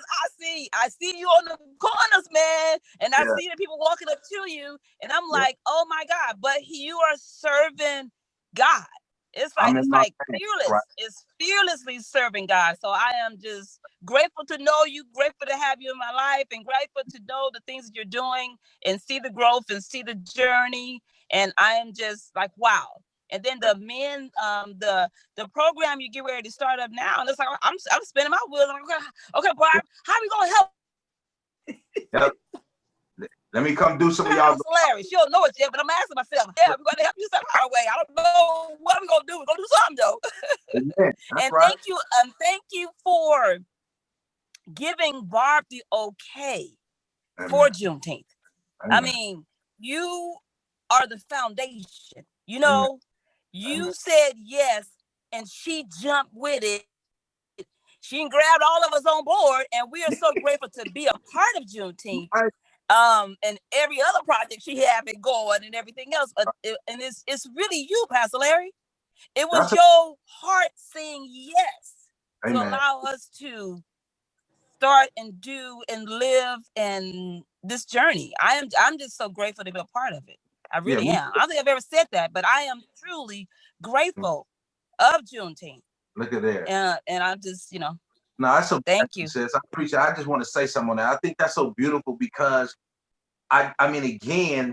I see you on the corners, man. And I see the people walking up to you. And I'm like, oh my God, but you are serving God. It's like fearless. Right. It's fearlessly serving God. So I am just grateful to know you, grateful to have you in my life, and grateful to know the things that you're doing and see the growth and see the journey. And I am just like, wow. And then the men, the program you get ready to start up now, and it's like I'm spinning my wheels. I'm like, okay, boy, how are we gonna help? Yep. Let me come do some of y'all. Larry, she don't know it yet, but I'm asking myself, yeah, we're gonna help you some our way. I don't know what we're gonna do. We're gonna do something though. And right. Thank you for giving Barb the okay for Juneteenth. I mean, you are the foundation. You know, you said yes, and she jumped with it. She grabbed all of us on board, and we are so grateful to be a part of Juneteenth. And every other project she had been going and everything else. And it's really you, Pastor Larry. It was your heart saying yes to allow us to start and do and live in this journey. I'm just so grateful to be a part of it. I really am. I don't think I've ever said that, but I am truly grateful of Juneteenth. Look at that. And I'm just, No, that's so. Thank you. Sis. I appreciate it. I just want to say something on that. I think that's so beautiful because I mean, again,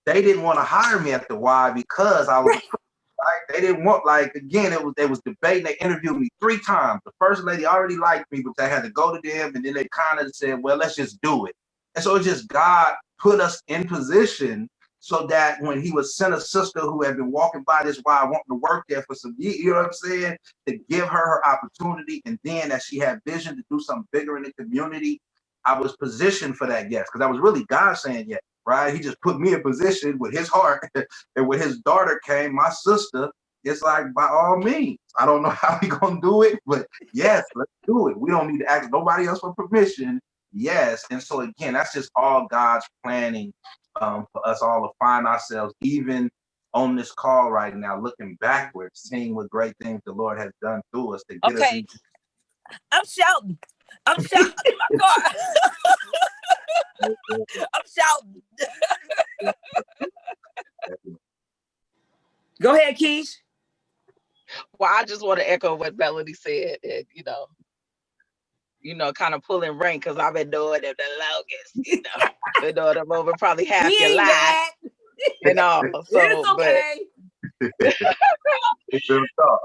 they didn't want to hire me at the Y because I was. Right? They didn't want, like, again, they was debating. They interviewed me 3 times. The first lady already liked me, but they had to go to them, and then they kind of said, well, let's just do it. And so it's just God put us in position so that when he would send a sister who had been walking by this Y wanting to work there for some years, you know what I'm saying, to give her opportunity, and then as she had vision to do something bigger in the community, I was positioned for that yes, because that was really God saying yes. Right? He just put me in position with his heart. And when his daughter came, my sister, it's like, by all means, I don't know how we gonna do it, but yes, let's do it. We don't need to ask nobody else for permission. Yes. And so again, that's just all God's planning for us all to find ourselves, even on this call right now, looking backwards, seeing what great things the Lord has done through us to get us. I'm shouting in my car. I'm shouting. Go ahead, Keish. Well, I just want to echo what Melody said, and kind of pulling rank, because I've been doing it the longest. Been doing them over probably half your life. So it's okay.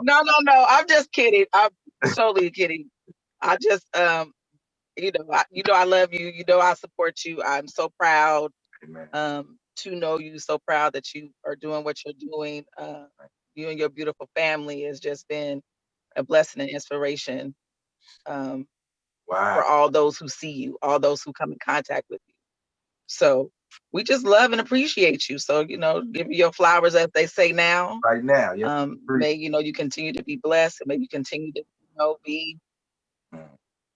No. I'm just kidding. I'm totally kidding. I just I love you. I support you. I'm so proud to know you. So proud that you are doing what you're doing. You and your beautiful family has just been a blessing and inspiration for all those who see you, all those who come in contact with you. So we just love and appreciate you. So, give you your flowers, as they say now. Right now. Yeah. May, you continue to be blessed, and may you continue to be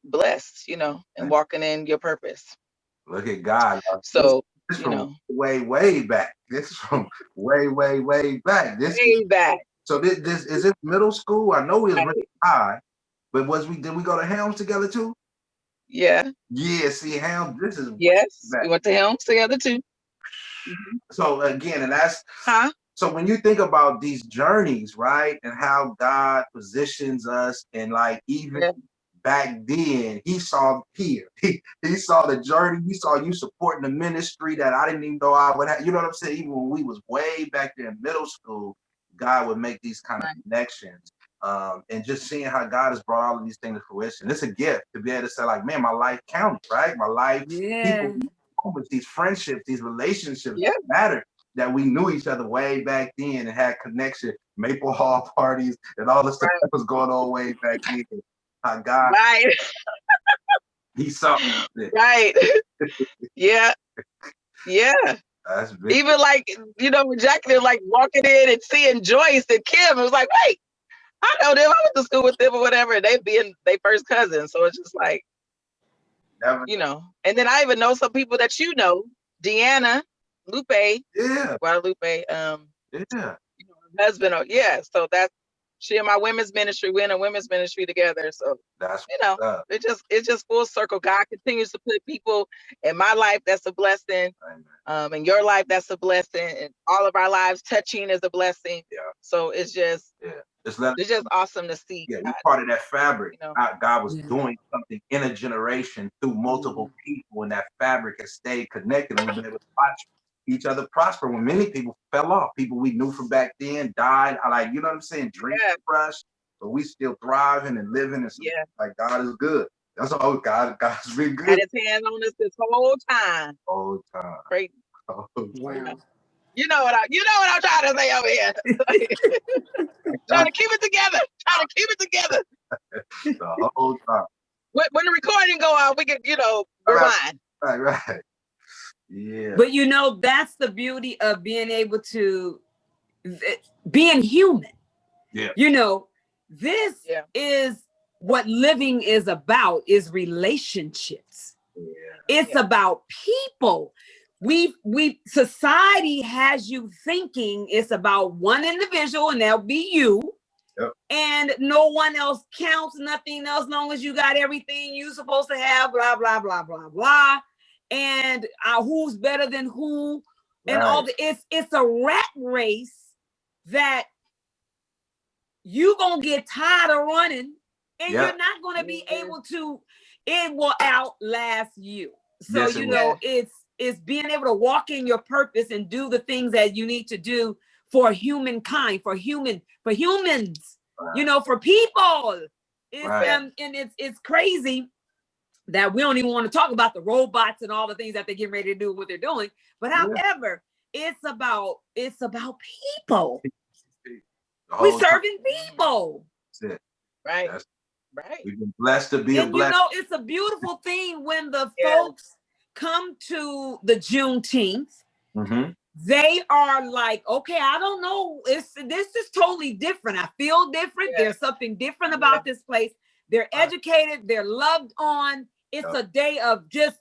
blessed, and walking in your purpose. Look at God. So, this from way back. This is from way back. Way back. So this is it middle school? I know we was really high, but did we go to Helms together too? Yeah. Yeah, see Helms, this is we went to Helms together too. So again, and that's so when you think about these journeys, right, and how God positions us, and like even back then, he saw here, he saw the journey, he saw you supporting the ministry that I didn't even know I would have. You know what I'm saying? Even when we was way back there in middle school, God would make these kind of connections. And just seeing how God has brought all of these things to fruition. It's a gift to be able to say, like, man, my life counted, right? My life, people, these friendships, these relationships matter. That we knew each other way back then and had connection, Maple Hall parties, and all the stuff that was going on way back then. How God, he saw it. Right. Yeah. That's big. Even like, when Jacqueline like walking in and seeing Joyce and Kim, it was like, wait, I know them. I went to school with them or whatever. And they being their first cousins. So it's just like, and then I even know some people that Deanna, Lupe, Guadalupe, husband. So that's she and my women's ministry. We're in a women's ministry together. So that's it's just full circle. God continues to put people in my life. That's a blessing. In your life, that's a blessing. And all of our lives touching is a blessing. Yeah. So it's just it's just awesome to see. Yeah, you're part of that fabric. God was doing something in a generation through multiple people, and that fabric has stayed connected, and we've been able to watch each other prosper when many people fell off. People we knew from back then died. You know what I'm saying? Dreams crushed, but we still thriving and living. And like God is good. That's all. God's been good. Had his hands on us this whole time. Great. Wow. You know what I'm trying to say over here. Trying to keep it together. The whole time. When the recording go out, we can, rewind. Right. Yeah. But that's the beauty of being able to being human. Yeah. This is what living is about, is relationships. Yeah. It's about people. Society has you thinking it's about one individual, and that'll be you. Yep. And no one else counts, nothing else, long as you got everything you're supposed to have, blah, blah, blah, blah, blah. And who's better than who, and all it's a rat race that you gonna get tired of running, and you're not gonna be able to. It will outlast you. So it's being able to walk in your purpose and do the things that you need to do for humankind, for humans, for people. And it's crazy that we don't even want to talk about the robots and all the things that they're getting ready to do, what they're doing. But however, it's about people. We serving people. That's it. Right. We've been blessed to be a blessing. It's a beautiful thing when the folks come to the Juneteenth. They are like, okay, I don't know. This is totally different. I feel different. There's something different about this place. They're educated. They're loved on. It's a day of just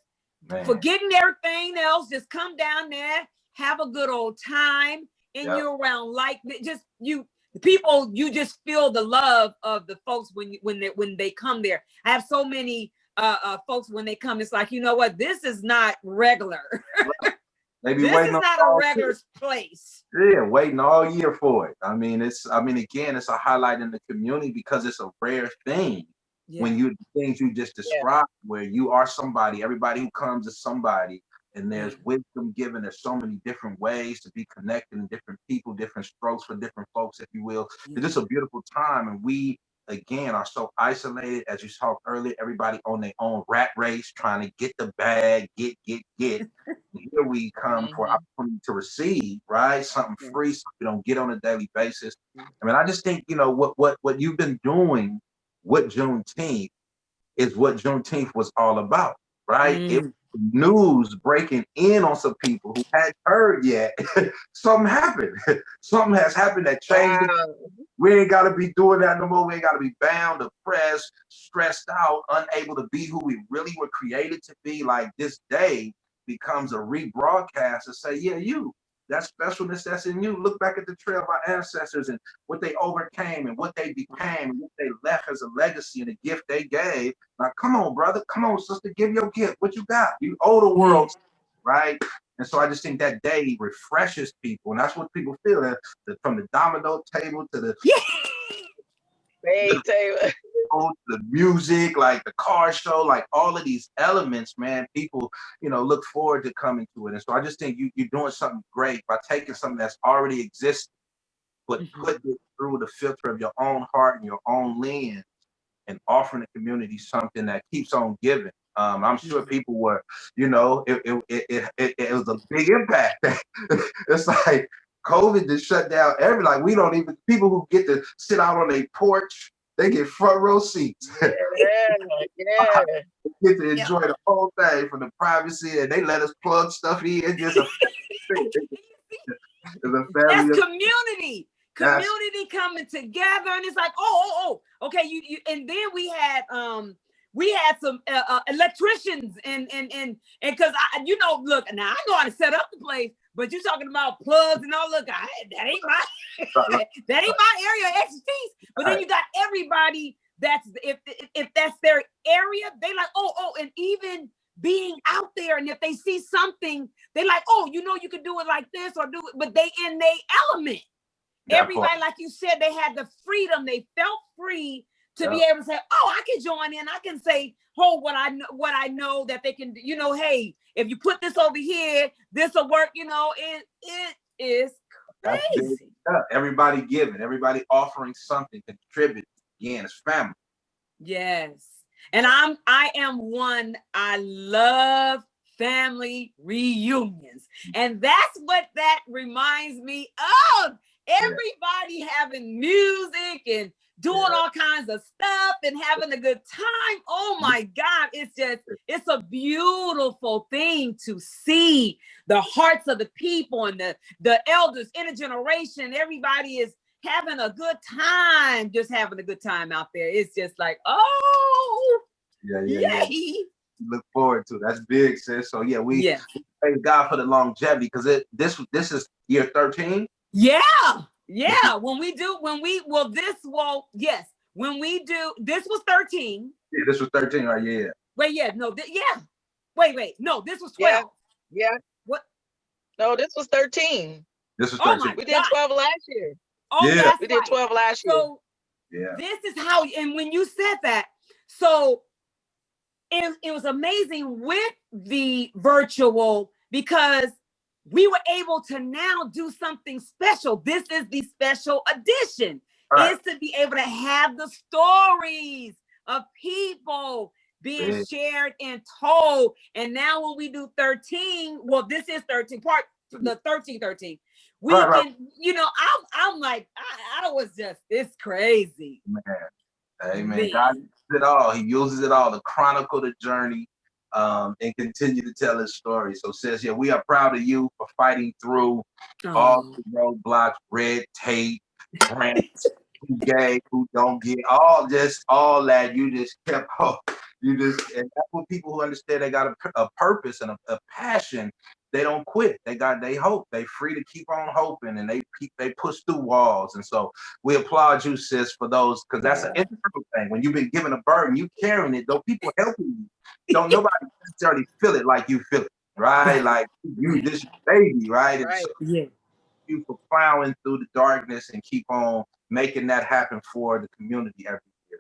forgetting everything else. Just come down there, have a good old time, and you're around the people. You just feel the love of the folks when they come there. I have so many folks when they come. It's like, you know what? This is not regular. This is not a regular place. Yeah, waiting all year for it. Again, it's a highlight in the community because it's a rare thing. When things you just described, where you are somebody, everybody who comes is somebody, and there's wisdom given. There's so many different ways to be connected, and different people, different strokes for different folks, if you will. It's just a beautiful time, and we again are so isolated, as you talked earlier. Everybody on their own rat race, trying to get the bag, get. Here we come for opportunity to receive, right? Something free, something you don't get on a daily basis. I just think what you've been doing with Juneteenth is what Juneteenth was all about, right? It was news breaking in on some people who hadn't heard yet. Something happened. Something has happened that changed it. We ain't got to be doing that no more. We ain't got to be bound, oppressed, stressed out, unable to be who we really were created to be. Like this day becomes a rebroadcast to say, yeah, you, that specialness that's in you. Look back at the trail of our ancestors and what they overcame and what they became and what they left as a legacy and a gift they gave. Like, come on, brother. Come on, sister. Give your gift. What you got? You owe the world, right? And so I just think that day refreshes people. And that's what people feel. That from the domino table to the the music, like the car show, like all of these elements, man, people, look forward to coming to it. And so I just think you're doing something great by taking something that's already existed, but putting it through the filter of your own heart and your own lens and offering the community something that keeps on giving. I'm sure people were, it was a big impact. It's like COVID just shut down we don't even, people who get to sit out on a porch, they get front row seats. Yeah. They get to enjoy the whole thing from the privacy, and they let us plug stuff in. It's just a family. That's community. Community coming together, and it's like, okay, you and then we had some electricians and because look, now I know how to set up the place, but you're talking about plugs and all. Look, that ain't my that ain't my area of expertise. But then you got everybody that's if that's their area, they like and even being out there, and if they see something, they like, you can do it like this or do it, but they in their element. Everybody, like you said, they had the freedom. They felt free to be able to say, I can join in. I can say, what I know that they can, hey, if you put this over here, this will work. It is crazy. Everybody giving, everybody offering something, contributing. Again, it's family. Yes. And I am one. I love family reunions. And that's what that reminds me of. Everybody having music and doing all kinds of stuff and having a good time. Oh my God. It's a beautiful thing to see the hearts of the people and the elders, intergeneration. Everybody is having a good time, just having a good time out there. It's just like, yay. Look forward to it. That's big, sis. So we praise God for the longevity, because this is year 13. Yeah. When we do this was 13. Yeah, this was 13, right? Yeah. Wait, no, Wait, no, this was 12. Yeah. What? No, this was 13. This was 13. We did 12 last year. We did 12 last year. So this is how, and when you said that, so it was amazing with the virtual, because we were able to now do something special. This is the special edition. Is to be able to have the stories of people being shared and told. And now when we do 13, well, this is 13 part, the 13. We can, I'm like, I was just, it's crazy. Man. Amen. God uses it all. He uses it all to chronicle the journey and continue to tell his story. So sis, we are proud of you for fighting through all the roadblocks, red tape, grants, who gave, who don't get, all that. You just kept and that's what people who understand they got a purpose and a passion. They don't quit. They hope. They free to keep on hoping, and they push through walls. And so we applaud you, sis, for those, because that's an internal thing. When you've been given a burden, you carrying it. Though people helping you, don't nobody necessarily feel it like you feel it, right? Like you this baby, right? And so you for plowing through the darkness and keep on making that happen for the community every year.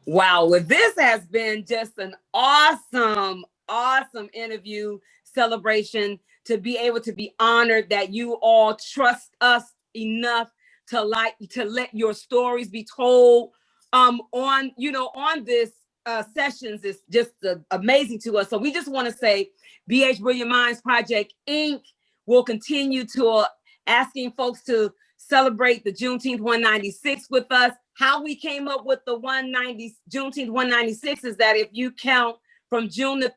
Wow, well, this has been just an awesome interview, celebration, to be able to be honored that you all trust us enough to let your stories be told on this sessions. Is just amazing to us. So we just want to say B.H. Brilliant Minds Project Inc. will continue to asking folks to celebrate the Juneteenth 196 with us. How we came up with the Juneteenth 196 is that if you count from June the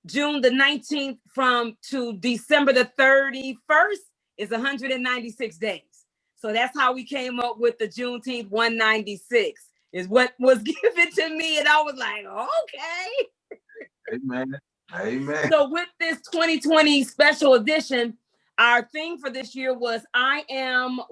19th to December the 31st is 196 days. So that's how we came up with the Juneteenth 196 is what was given to me. And I was like, okay. Amen. Amen. So with this 2020 special edition, our theme for this year was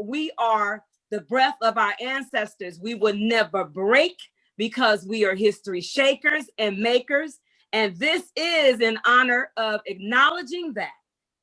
we are the breath of our ancestors. We will never break because we are history shakers and makers. And this is in honor of acknowledging that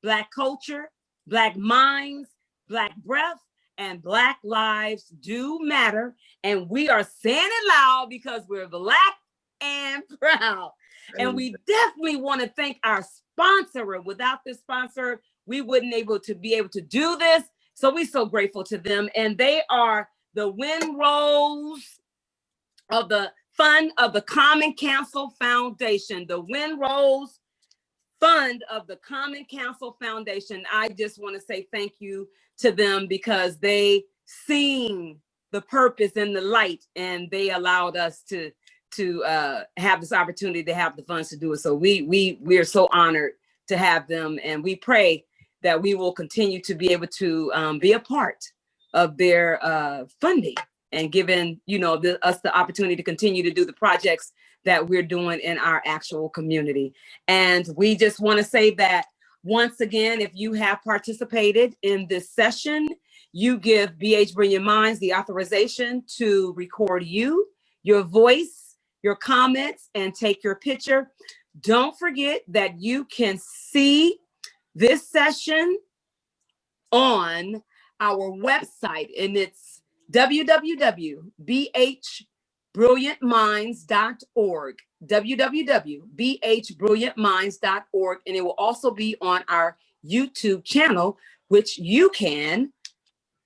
Black culture, Black minds, Black breath, and Black lives do matter. And we are saying it loud because we're Black and proud. And we definitely want to thank our sponsor. Without this sponsor, we wouldn't be able to do this. So we're so grateful to them. And they are the Windrose of the Fund of the Common Council Foundation. The Windrose Fund of the Common Council Foundation. I just want to say thank you to them because they seen the purpose and the light, and they allowed us to have this opportunity to have the funds to do it. So we are so honored to have them, and we pray that we will continue to be able to be a part of their funding and giving us the opportunity to continue to do the projects that we're doing in our actual community. And we just want to say that once again, if you have participated in this session, you give B.H. Brilliant Minds the authorization to record you, your voice, your comments, and take your picture. Don't forget that you can see this session on our website, and it's www.bhbrilliantminds.org, www.bhbrilliantminds.org, and it will also be on our YouTube channel, which you can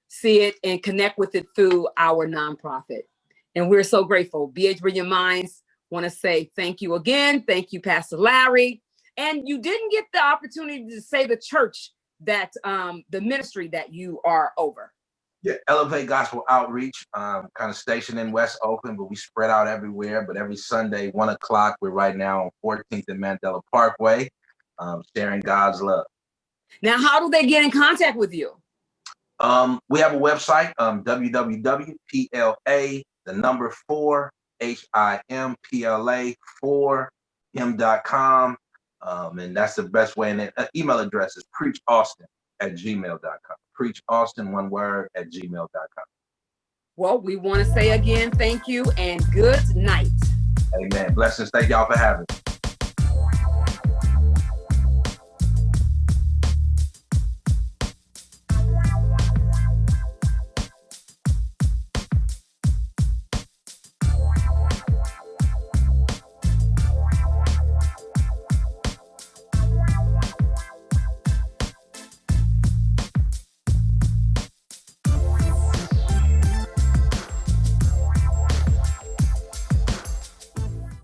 see it and connect with it through our nonprofit. And we're so grateful. B.H. Brilliant Minds want to say thank you again. Thank you, Pastor Larry. And you didn't get the opportunity to say the church that the ministry that you are over. Yeah, Elevate Gospel Outreach, kind of stationed in West Oakland, but we spread out everywhere. But every Sunday, 1 o'clock, we're right now on 14th and Mandela Parkway, sharing God's love. Now, how do they get in contact with you? We have a website, www.PLA4HIMPLA4him.com. And that's the best way. And then email address is preachaustin@gmail.com. PreachAustin, one word, @gmail.com. Well, we want to say again, thank you and good night. Amen. Blessings. Thank y'all for having me.